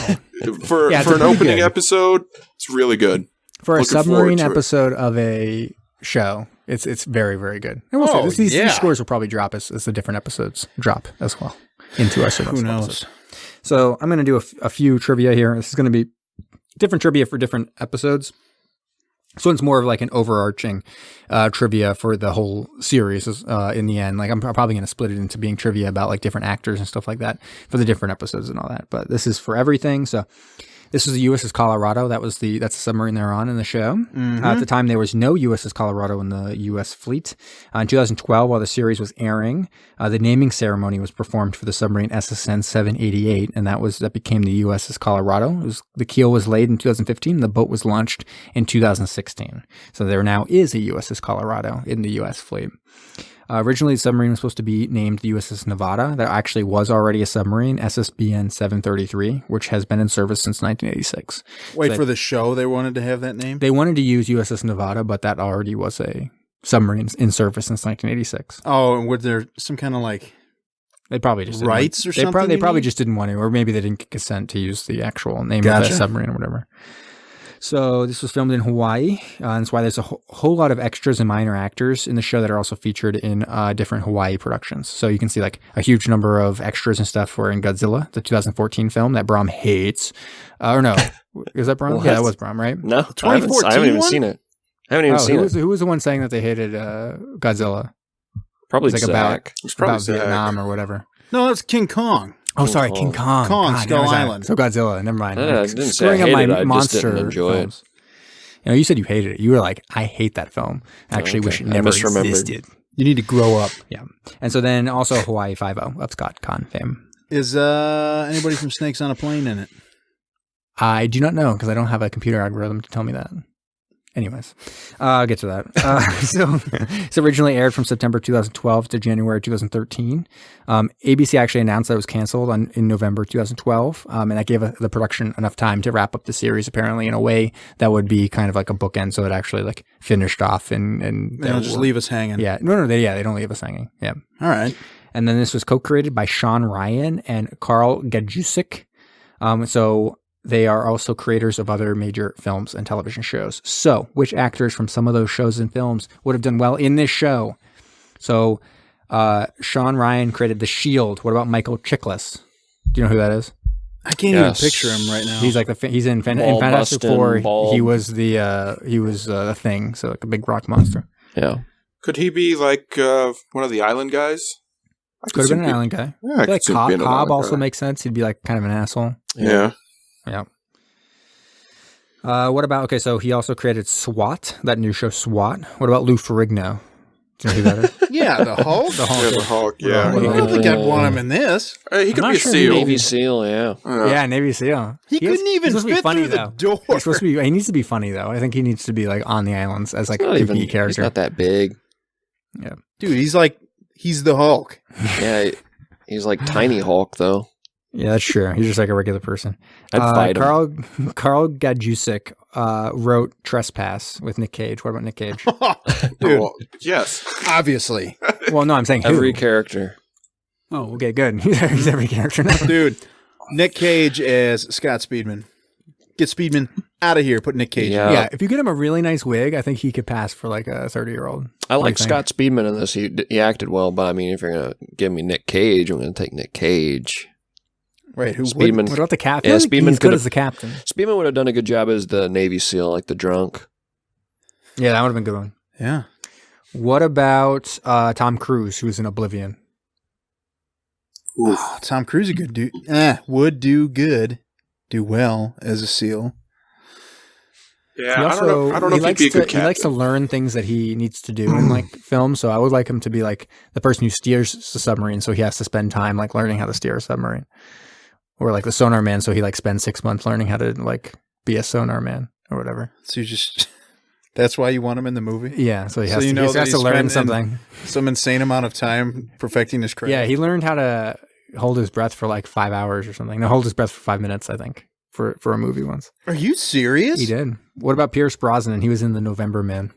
For an opening episode, it's really good. For a submarine episode of a show, it's very, very good. And we'll see, these scores will probably drop as the different episodes drop as well into our Who knows? Episodes. So I'm going to do a few trivia here. This is going to be different trivia for different episodes. So it's more of like an overarching trivia for the whole series in the end. Like I'm probably going to split it into being trivia about like different actors and stuff like that for the different episodes and all that. But this is for everything. So this is the USS Colorado. That's the submarine they're on in the show. Mm-hmm. At the time, there was no USS Colorado in the U.S. fleet. In 2012, while the series was airing, the naming ceremony was performed for the submarine SSN 788, and that became the USS Colorado. The keel was laid in 2015. The boat was launched in 2016. So there now is a USS Colorado in the U.S. fleet. Originally, the submarine was supposed to be named the USS Nevada. There actually was already a submarine, SSBN 733, which has been in service since 1986. Wait, for the show, they wanted to have that name? They wanted to use USS Nevada, but that already was a submarine in service since 1986. Oh, and were there some kind of like they probably just rights or something? They probably just didn't want to, or maybe they didn't get consent to use the actual name of the submarine or whatever. So this was filmed in Hawaii, and that's why there's a whole lot of extras and minor actors in the show that are also featured in different Hawaii productions. So you can see like a huge number of extras and stuff were in Godzilla, the 2014 film that Brom hates. Or no, is that Brom? Yeah, that was Brom, right? No, 2014 I haven't even seen it. I haven't even seen it. Who was the one saying that they hated Godzilla? Probably like Zach. about Vietnam or whatever. No, that's King Kong. Oh, sorry, King Kong. Skull Island. So Godzilla, never mind. I didn't say I hated it, I just didn't enjoy films. You know, you said you hated it. You were like, I hate that film. Actually, wish it never existed. You need to grow up. Yeah. And so then also Hawaii Five-0 of Scott Conn fame. Is anybody from Snakes on a Plane in it? I do not know because I don't have a computer algorithm to tell me that. Anyways, I'll get to that. So it's originally aired from September 2012 to January 2013. ABC actually announced that it was canceled in November 2012, and that gave the production enough time to wrap up the series apparently in a way that would be kind of like a bookend, so it actually like finished off and they don't just leave us hanging. Yeah, no, they don't leave us hanging. Yeah. All right. And then this was co-created by Sean Ryan and Carl Gajusek. So they are also creators of other major films and television shows. So, which actors from some of those shows and films would have done well in this show? So, Sean Ryan created The Shield. What about Michael Chiklis? Do you know who that is? I can't even picture him right now. He's like he's in Fantastic Four. He was the Thing, so like a big rock monster. Yeah. Could he be like one of the island guys? Could have been an island guy. Yeah, like Cobb also makes sense. He'd be like kind of an asshole. Yeah. Yeah. What about, so he also created SWAT, that new show SWAT. What about Lou Ferrigno? Do you know who that is? Yeah, the Hulk. The Hulk, yeah. You could think I'd want him in this. He could be a SEAL. Navy SEAL, yeah. Yeah, Navy SEAL. He couldn't even fit through the door. He's supposed to be, he needs to be funny, though. I think he needs to be like on the islands as like a creepy character. He's not that big. Yeah. Dude, he's the Hulk. Yeah, he's like Tiny Hulk, though. Yeah, that's true. He's just like a regular person. I'd fight him. Carl Gajusek wrote Trespass with Nick Cage. What about Nick Cage? Dude, yes. Obviously. Well, no, I'm saying every who? Character. Oh, okay, good. He's every character now. Dude, Nick Cage as Scott Speedman. Get Speedman out of here. Put Nick Cage in. Yeah, if you get him a really nice wig, I think he could pass for like a 30-year-old. I like Scott Speedman in this. He acted well, but I mean, if you're going to give me Nick Cage, I'm going to take Nick Cage. Wait, who? Speedman. What about the captain? Yeah, Speedman's good as the captain. Speedman would have done a good job as the Navy SEAL, like the drunk. Yeah, that would have been a good one. Yeah. What about Tom Cruise, who's in Oblivion? Oh, Tom Cruise, a good dude. Would do good, do well as a SEAL. Yeah, I don't know if he'd be a good captain. He likes to learn things that he needs to do in like film. So I would like him to be like the person who steers the submarine. So he has to spend time like learning how to steer a submarine. Or like the sonar man, so he like spends 6 months learning how to like be a sonar man or whatever. So that's why you want him in the movie? Yeah, so he has to learn something. Some insane amount of time perfecting his craft. Yeah, he learned how to hold his breath for like 5 hours or something. No, hold his breath for 5 minutes, I think, for a movie once. Are you serious? He did. What about Pierce Brosnan? He was in The November Man.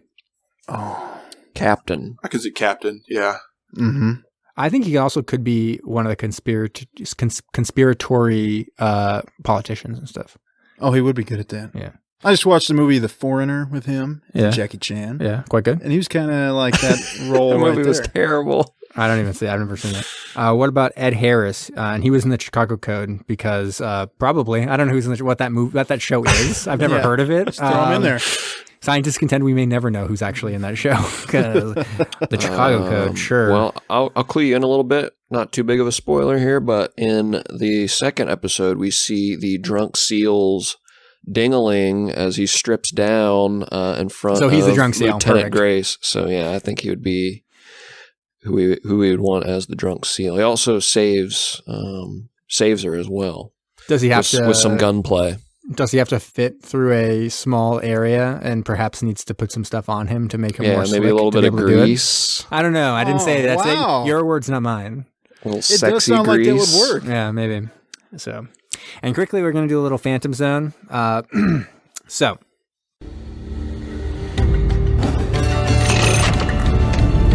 Oh. Captain. I could see Captain. Yeah. Mm-hmm. I think he also could be one of the conspiratory politicians and stuff. Oh, he would be good at that. Yeah. I just watched the movie The Foreigner with him and Yeah. Jackie Chan. Yeah, quite good. And he was kind of like that role The right movie was there. terrible. I don't even see. I've never seen that. What about Ed Harris? And he was in the Chicago Code because probably I don't know who's in what that show is. I've never Yeah. heard of it. Just throw him in there. Scientists contend we may never know who's actually in that show because the Chicago Code. Sure. Well, I'll clue you in a little bit. Not too big of a spoiler here, but in the second episode, we see the drunk seal's ding-a-ling as he strips down in front So he's of the drunk seal. Lieutenant Perfect. Grace. So yeah, I think he would be who we would want as the drunk seal. He also saves her as well. Does he have to with some gunplay? Does he have to fit through a small area and perhaps needs to put some stuff on him to make him more Yeah, slick maybe a little to bit be of able to do it? grease. I don't know. I didn't say that. wow. Your words, not mine. A little It sexy does sound grease. like that would work. Yeah, maybe. So, and quickly, we're going to do a little Phantom Zone. So,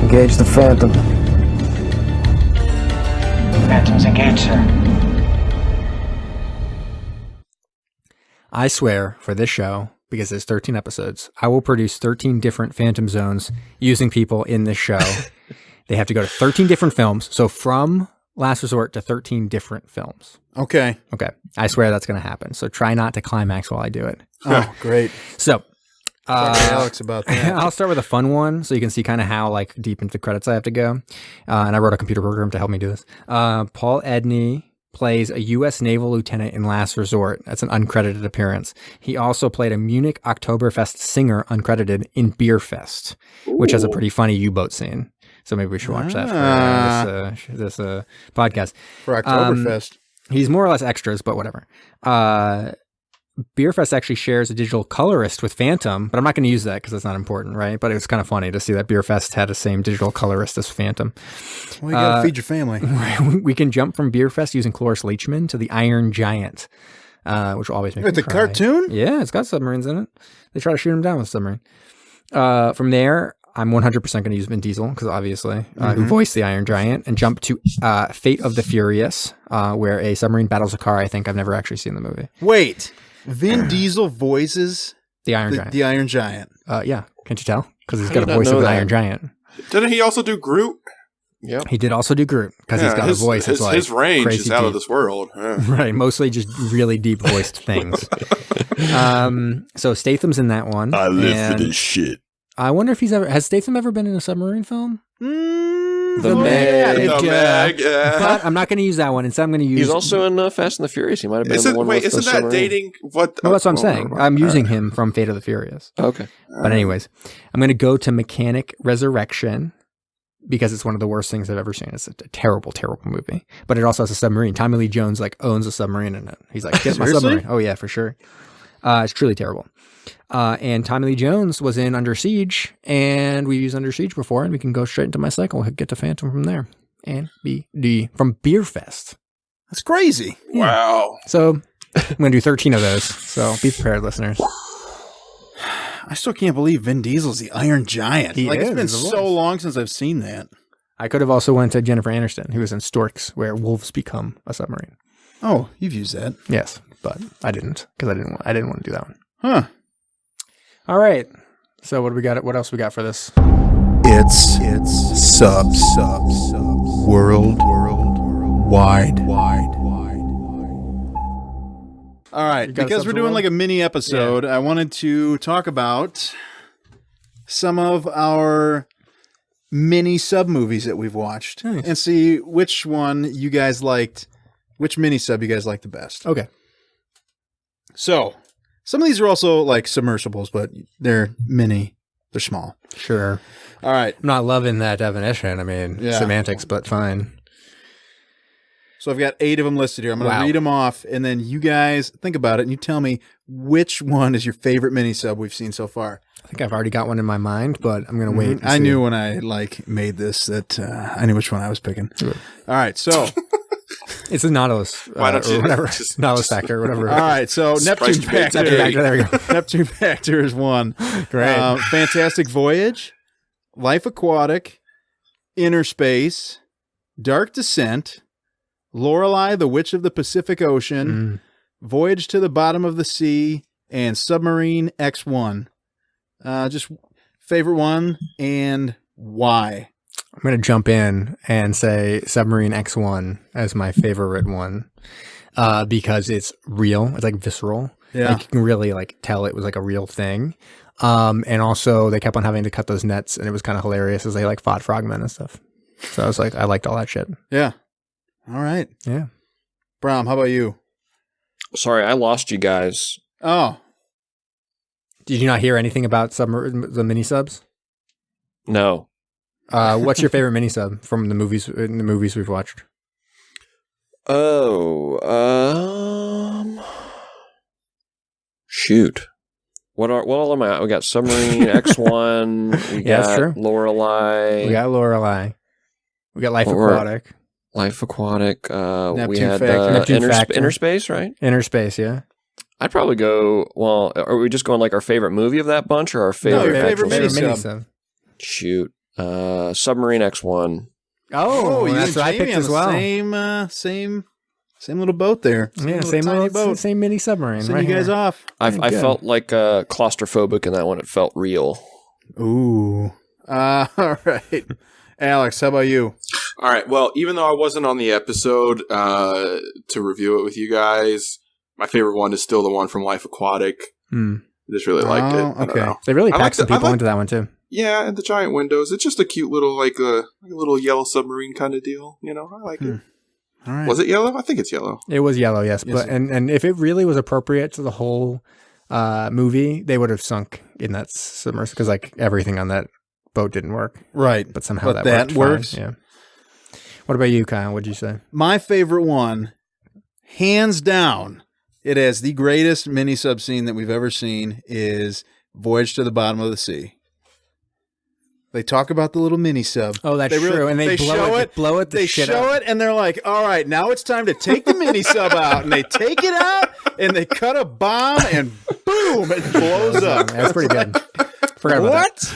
Engage the Phantom. Phantoms engaged, sir. I swear for this show, because there's 13 episodes, I will produce 13 different Phantom Zones using people in this show. They have to go to 13 different films. So from Last Resort to 13 different films. Okay. Okay. I swear that's going to happen. So try not to climax while I do it. Oh, great. So, Talk to Alex about that. I'll start with a fun one so you can see kind of how like deep into the credits I have to go. And I wrote a computer program to help me do this. Paul Edney plays a U.S. naval lieutenant in Last Resort. That's an uncredited appearance. He also played a Munich Oktoberfest singer uncredited in Beer Fest, which has a pretty funny U-boat scene. So maybe we should watch that for this podcast. For Oktoberfest. He's more or less extras, but whatever. Beerfest actually shares a digital colorist with Phantom, but I'm not going to use that because that's not important, right? But it was kind of funny to see that Beerfest had the same digital colorist as Phantom. Well, you got to feed your family. We can jump from Beerfest using Cloris Leachman to the Iron Giant, which will always make me Wait, the cry. cartoon? Yeah, it's got submarines in it. They try to shoot him down with a submarine. From there, I'm 100% going to use Vin Diesel because obviously, who voiced the Iron Giant, and jump to Fate of the Furious, where a submarine battles a car. I think I've never actually seen the movie. Wait. Vin Diesel voices The Iron Giant. the Iron Giant. Yeah, can't you tell? Because he's I got a did not voice know of an that. Iron Giant. Didn't he also do Groot? Yep. He did also do Groot because he's got a voice that's like his range crazy is out of deep. this world. Yeah. Right, mostly just really deep voiced things. So Statham's in that one. and shit. I wonder if has Statham ever been in a submarine film? The Meg. The Meg, yeah. But I'm not going to use that one. Instead, I'm going to use. He's also in Fast and the Furious. He might have been in the one with the Isn't that submarine. dating? What? No, that's what I'm saying. I'm all using right. him from Fate of the Furious. Okay. But anyways, I'm going to go to Mechanic Resurrection because it's one of the worst things I've ever seen. It's a terrible, terrible movie. But it also has a submarine. Tommy Lee Jones like owns a submarine in it. He's like, get my Seriously? submarine. Oh yeah, for sure. It's truly terrible. And Tommy Lee Jones was in Under Siege, and we used Under Siege before, and we can go straight into my cycle and get to Phantom from there. And BD from Beerfest. That's crazy. Wow. So I'm going to do 13 of those. So be prepared, listeners. I still can't believe Vin Diesel's the Iron Giant. He It's is, been the so voice. long since I've seen that. I could have also went to Jennifer Aniston, who was in Storks, where wolves become a submarine. Oh, you've used that. Yes, but I didn't because I didn't want to do that one. Huh. All right. So what do we got? What else we got for this? It's world wide. All right, You got because subs we're doing world? like a mini episode, I wanted to talk about some of our mini sub movies that we've watched Nice. and see which one you guys liked, which mini sub you guys liked the best. Okay. So, some of these are also like submersibles, but they're mini. They're small. Sure. All right. I'm not loving that definition. I mean, Yeah. semantics, but fine. So I've got 8 of them listed here. I'm going to Wow. read them off, and then you guys think about it, and you tell me which one is your favorite mini sub we've seen so far. I think I've already got one in my mind, but I'm going to wait. and I see. knew when I made this that I knew which one I was picking. Sure. All right, so It's a Nautilus. Why don't you or whatever. just- Nautilus factor, whatever. all right, so Neptune Sprite Factor. Factor, there we go. Neptune Factor is one. Great. Fantastic Voyage, Life Aquatic, Inner Space, Dark Descent, Lorelei, the Witch of the Pacific Ocean, Voyage to the Bottom of the Sea, and Submarine X1. Just favorite one and why? I'm going to jump in and say Submarine X1 as my favorite one because it's real. It's like visceral. Yeah. Like you can really like tell it was like a real thing. And also they kept on having to cut those nets and it was kind of hilarious as they like fought frogmen and stuff. So I was like, I liked all that shit. Yeah. All right. Yeah. Brom, how about you? Sorry, I lost you guys. Oh, Did you not hear anything about the mini subs? No. What's your favorite mini sub from the movies we've watched? Oh, shoot. What all am I? We got Submarine X1. We Yeah, that's got true. Lorelei. We got Lorelei. We got Life Aquatic. Life Aquatic. We Neptune had Factor. Neptune Factor. Inner Space, right? Inner Space, yeah. I'd probably go. Well, are we just going like our favorite movie of that bunch or our favorite? your favorite actual mini sub? sub. Shoot. Submarine X1. Oh, you that's and what I Jamie picked on as the well. Same little boat there. Yeah, tiny boat. same mini submarine. Send right you guys here. off. I Good. felt like claustrophobic in that one. It felt real. Ooh. All right. Alex, how about you? All right. Well, even though I wasn't on the episode to review it with you guys, my favorite one is still the one from Life Aquatic. I just really liked it. I don't okay. know. They really I packed like some the- I people like- into that one too. Yeah, and the giant windows. It's just a cute little, like a little yellow submarine kind of deal. You know, I like it. All right. Was it yellow? I think it's yellow. It was yellow, yes, Yes. but and if it really was appropriate to the whole movie, they would have sunk in that submersible because like everything on that boat didn't work, Right. but somehow But that that worked works? fine, yeah. What about you, Kyle? What'd you say? My favorite one, hands down, it has the greatest mini sub scene that we've ever seen, is Voyage to the Bottom of the Sea. They talk about the little mini sub. Oh, that's true. And they blow it the They shit show up. it, and they're like, "All right, now it's time to take the mini sub out." And they take it out, and they cut a bomb, and boom, it blows up. That's pretty good. Forgot about that. What?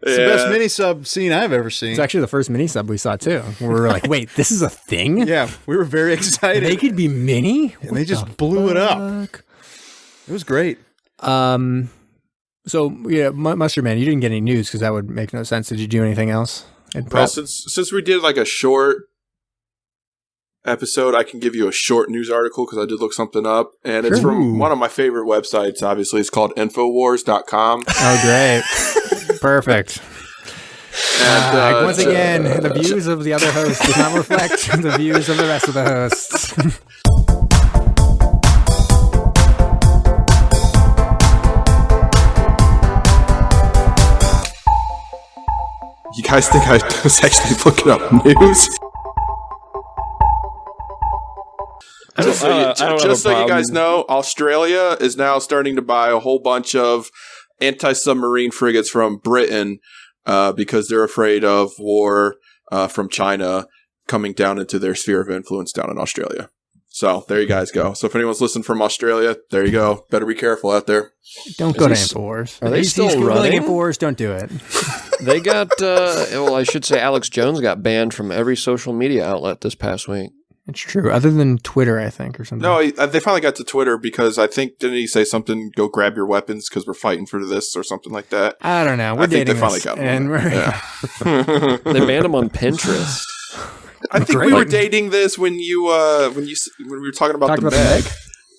It's the best mini sub scene I've ever seen. It's actually the first mini sub we saw too. We were like, wait, this is a thing? Yeah, we were very excited. They could be mini? and they just blew it up. It was great. So yeah, Mustard Man, you didn't get any news because that would make no sense. Did you do anything else? Well, since we did like a short episode, I can give you a short news article because I did look something up, and it's from one of my favorite websites. Obviously, it's called Infowars.com. Oh, great. Perfect. And, once again, the views of the other host do not reflect the views of the rest of the hosts. You guys think I was actually looking up news? Just so you guys know, Australia is now starting to buy a whole bunch of anti-submarine frigates from Britain because they're afraid of war from China coming down into their sphere of influence down in Australia. So there you guys go. So if anyone's listening from Australia, there you go. Better be careful out there. Don't go to Infowars. Are they He's still Googling running? Infowars, don't do it. They got, well, I should say Alex Jones got banned from every social media outlet this past week. It's true. Other than Twitter, I think, or something. No, they finally got to Twitter because I think, didn't he say something, go grab your weapons because we're fighting for this or something like that? I don't know. We're I think dating they finally this, got and one. we're Yeah. They banned him on Pinterest. I think Great. we were dating this when we were talking about the Meg.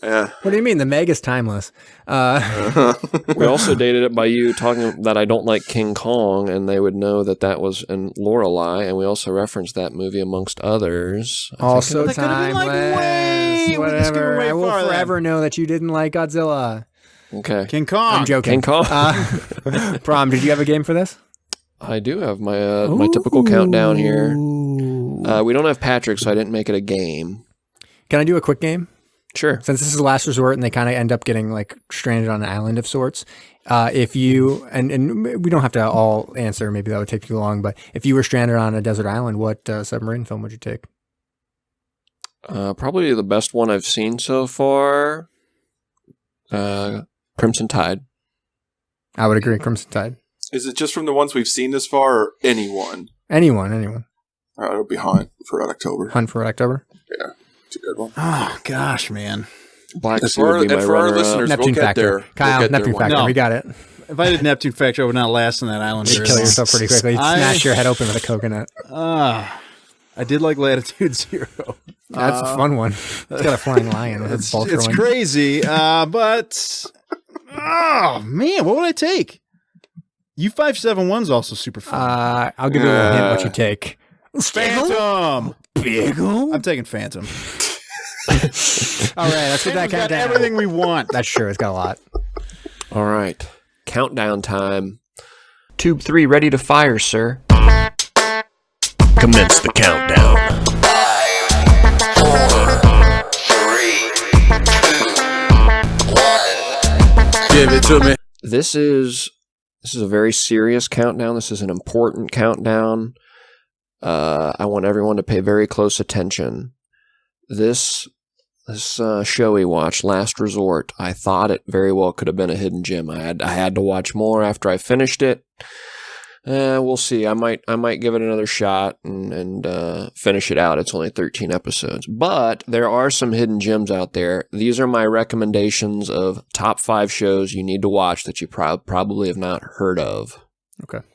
Yeah. What do you mean? The Meg is timeless. We also dated it by you talking that I don't like King Kong, and they would know that that was in Lorelei, and we also referenced that movie amongst others. Also That could've been, like, timeless. way- we could skip Whatever. way I will far then. forever know that you didn't like Godzilla. Okay. King Kong. I'm joking. King Kong. Prom, did you have a game for this? I do have my my typical countdown here. We don't have Patrick, so I didn't make it a game. Can I do a quick game? Sure. Since this is last resort and they kind of end up getting like stranded on an island of sorts, if you, and we don't have to all answer, maybe that would take too long, but if you were stranded on a desert island, what submarine film would you take? Probably the best one I've seen so far. Crimson Tide. I would agree, Crimson Tide. Is it just from the ones we've seen this far, or anyone? Anyone. All right, it'll be Hunt for October. Hunt for October. Yeah, it's a good one. Oh, gosh, man. Black And Sea would be my for our runner-up. listeners, Neptune we'll get Factor. there. Kyle, We'll get Neptune there one Factor. No. We got it. If I did Neptune Factor, I would not last on that island You very kill long. yourself pretty quickly. You'd smash your head open with a coconut. I did like Latitude Zero. That's a fun one. It's got a flying lion with its ball It's throwing. crazy, but oh man, what would I take? U571's also super fun. I'll give you a little hint what you take. Phantom. Biggle? I'm taking Phantom. All right, let's get that Phantom's got countdown. everything we want. That's true. It's got a lot. All right. Countdown time. Tube 3 ready to fire, sir. Commence the countdown. 5, 4, 3, 2, 1. Give it to me. This is a very serious countdown. This is an important countdown. I want everyone to pay very close attention. This show we watched, Last Resort, I thought it very well could have been a hidden gem. I had to watch more after I finished it. We'll see. I might give it another shot and finish it out. It's only 13 episodes, but there are some hidden gems out there. These are my recommendations of top 5 shows you need to watch that you probably have not heard of. Okay.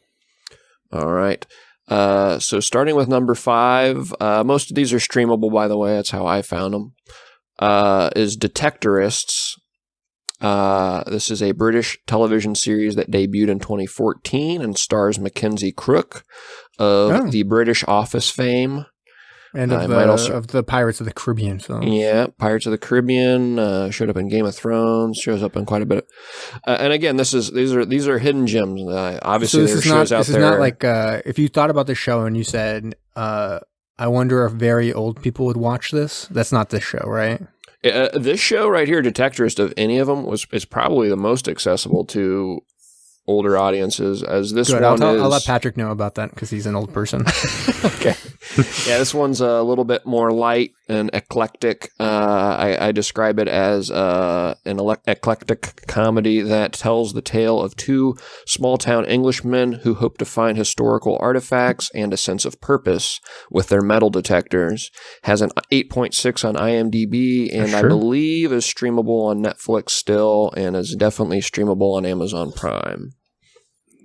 All right. So starting with number 5, most of these are streamable, by the way. That's how I found them. Is Detectorists. This is a British television series that debuted in 2014 and stars Mackenzie Crook of the British Office fame. And of the Pirates of the Caribbean film. Yeah, Pirates of the Caribbean, showed up in Game of Thrones, shows up in quite a bit. And again, these are hidden gems. Obviously, there are shows out there. This is not like if you thought about the show and you said, "I wonder if very old people would watch this." That's not this show, right? This show right here, Detectorist, of any of them, is probably the most accessible to older audiences, as this Good. one I'll let Patrick know about that because he's an old person. Okay. Yeah, this one's a little bit more light and eclectic. I describe it as an eclectic comedy that tells the tale of 2 small-town Englishmen who hope to find historical artifacts and a sense of purpose with their metal detectors. Has an 8.6 on IMDb, and I believe is streamable on Netflix still, and is definitely streamable on Amazon Prime.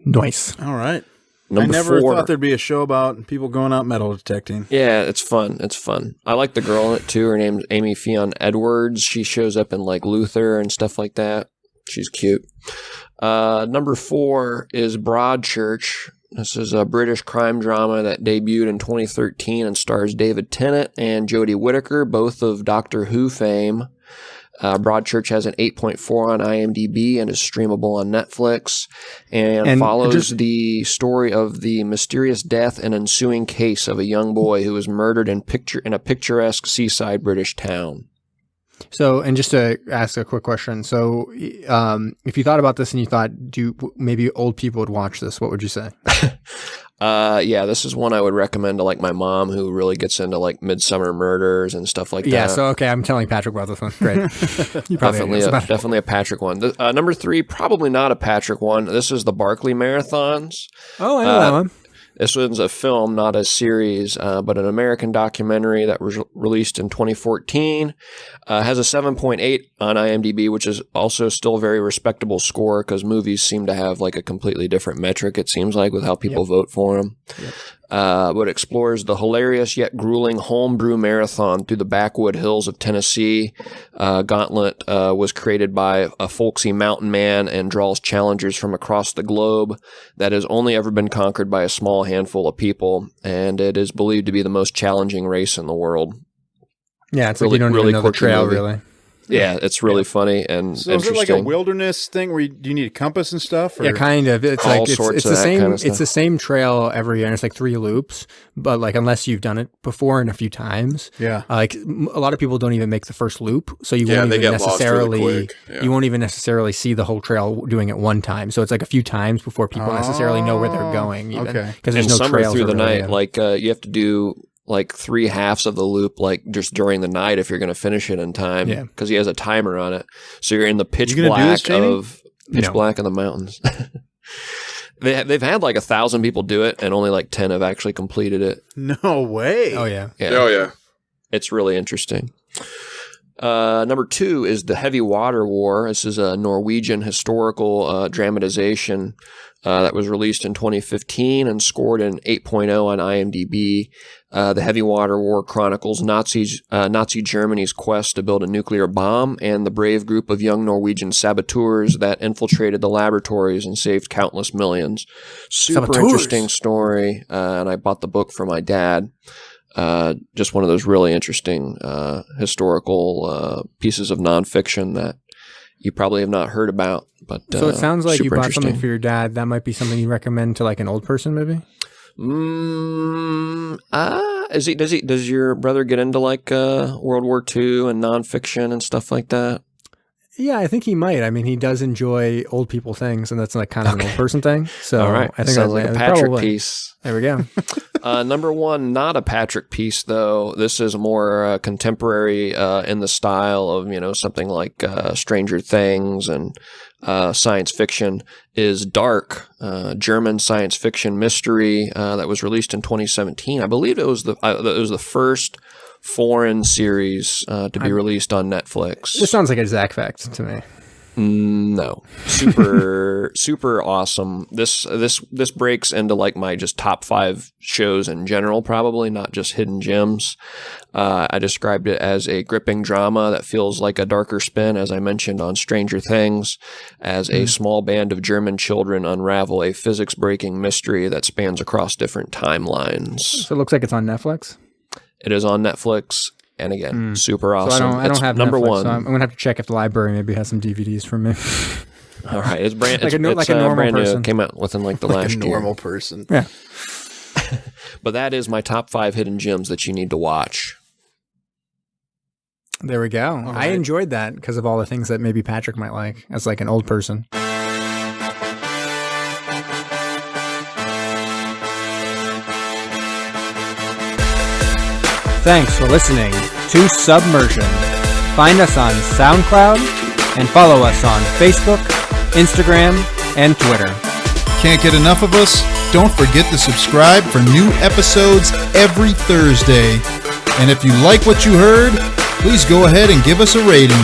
Nice. All right. Number I never 4. thought there'd be a show about people going out metal detecting. Yeah, it's fun. It's fun. I like the girl in it too. Her name's Amy Fionn Edwards. She shows up in like Luther and stuff like that. She's cute. Number 4 is Broadchurch. This is a British crime drama that debuted in 2013 and stars David Tennant and Jodie Whittaker, both of Doctor Who fame. Broadchurch has an 8.4 on IMDb and is streamable on Netflix, and follows the story of the mysterious death and ensuing case of a young boy who was murdered in a picturesque seaside British town. So, and just to ask a quick question. So, if you thought about this and you thought, maybe old people would watch this, what would you say? Yeah, this is one I would recommend to like my mom, who really gets into like Midsummer Murders and stuff like that. Yeah, so okay, I'm telling Patrick about this one. Great. You probably definitely a Patrick one. Number 3, probably not a Patrick one. This is the Barkley Marathons. Oh, I know that one. This one's a film, not a series, but an American documentary that was released in 2014. Has a 7.8 on IMDb, which is also still a very respectable score because movies seem to have like a completely different metric, it seems like, with how people vote for them. Yep. But explores the hilarious yet grueling homebrew marathon through the backwood hills of Tennessee. Gauntlet was created by a folksy mountain man and draws challengers from across the globe that has only ever been conquered by a small handful of people, and it is believed to be the most challenging race in the world. Yeah, it's really, like you don't really know the trail, movie. really. Yeah, it's really funny and so interesting. Is it like a wilderness thing where do you need a compass and stuff? Or? Yeah, kind of. It's all like sorts it's the same. Kind of it's the same trail every year. And it's like 3 loops, but like unless you've done it before and a few times, like a lot of people don't even make the first loop, so you won't even necessarily you won't even necessarily see the whole trail doing it one time. So it's like a few times before people necessarily know where they're going. Because there's no trails through the really night. Like you have to do like 3 halves of the loop, like just during the night if you're going to finish it in time. Yeah, because he has a timer on it. So you're in the pitch black of the mountains. They've had like 1,000 people do it, and only like 10 have actually completed it. No way. Oh yeah. Oh yeah. It's really interesting. Number 2 is The Heavy Water War. This is a Norwegian historical dramatization that was released in 2015 and scored an 8.0 on IMDb. The Heavy Water War chronicles Nazi Germany's quest to build a nuclear bomb and the brave group of young Norwegian saboteurs that infiltrated the laboratories and saved countless millions. Super interesting story, and I bought the book for my dad. Just one of those really interesting historical pieces of nonfiction that you probably have not heard about. But So it sounds like you super bought something interesting. for your dad. That might be something you recommend to like an old person, maybe. Does your brother get into like World War II and nonfiction and stuff like that? Yeah, I think he might. I mean, he does enjoy old people things, and that's like kind of an old person thing. So All right. I think Sounds like a Patrick probably. piece. There we go. Number 1, not a Patrick piece, though. This is more contemporary in the style of, something like Stranger Things and science fiction, is Dark, German science fiction mystery that was released in 2017. I believe it was the first foreign series to be released on Netflix. This sounds like a Zach fact to me. No, super awesome. This breaks into like my just top 5 shows in general, probably not just hidden gems. I described it as a gripping drama that feels like a darker spin, as I mentioned on Stranger Things, as a small band of German children unravel a physics-breaking mystery that spans across different timelines. So it looks like it's on Netflix. It is on Netflix. And again, super awesome. So I don't have number Netflix, 1. so I'm gonna have to check if the library maybe has some DVDs for me. All right, it's brand. Like it's a normal brand person. new. It came out within like the Like last a year. normal person. Yeah. But that is my top 5 hidden gems that you need to watch. There we go. I right. enjoyed that because of all the things that maybe Patrick might like as like an old person. Thanks for listening to Submersion. Find us on SoundCloud and follow us on Facebook, Instagram, and Twitter. Can't get enough of us? Don't forget to subscribe for new episodes every Thursday. And if you like what you heard, please go ahead and give us a rating.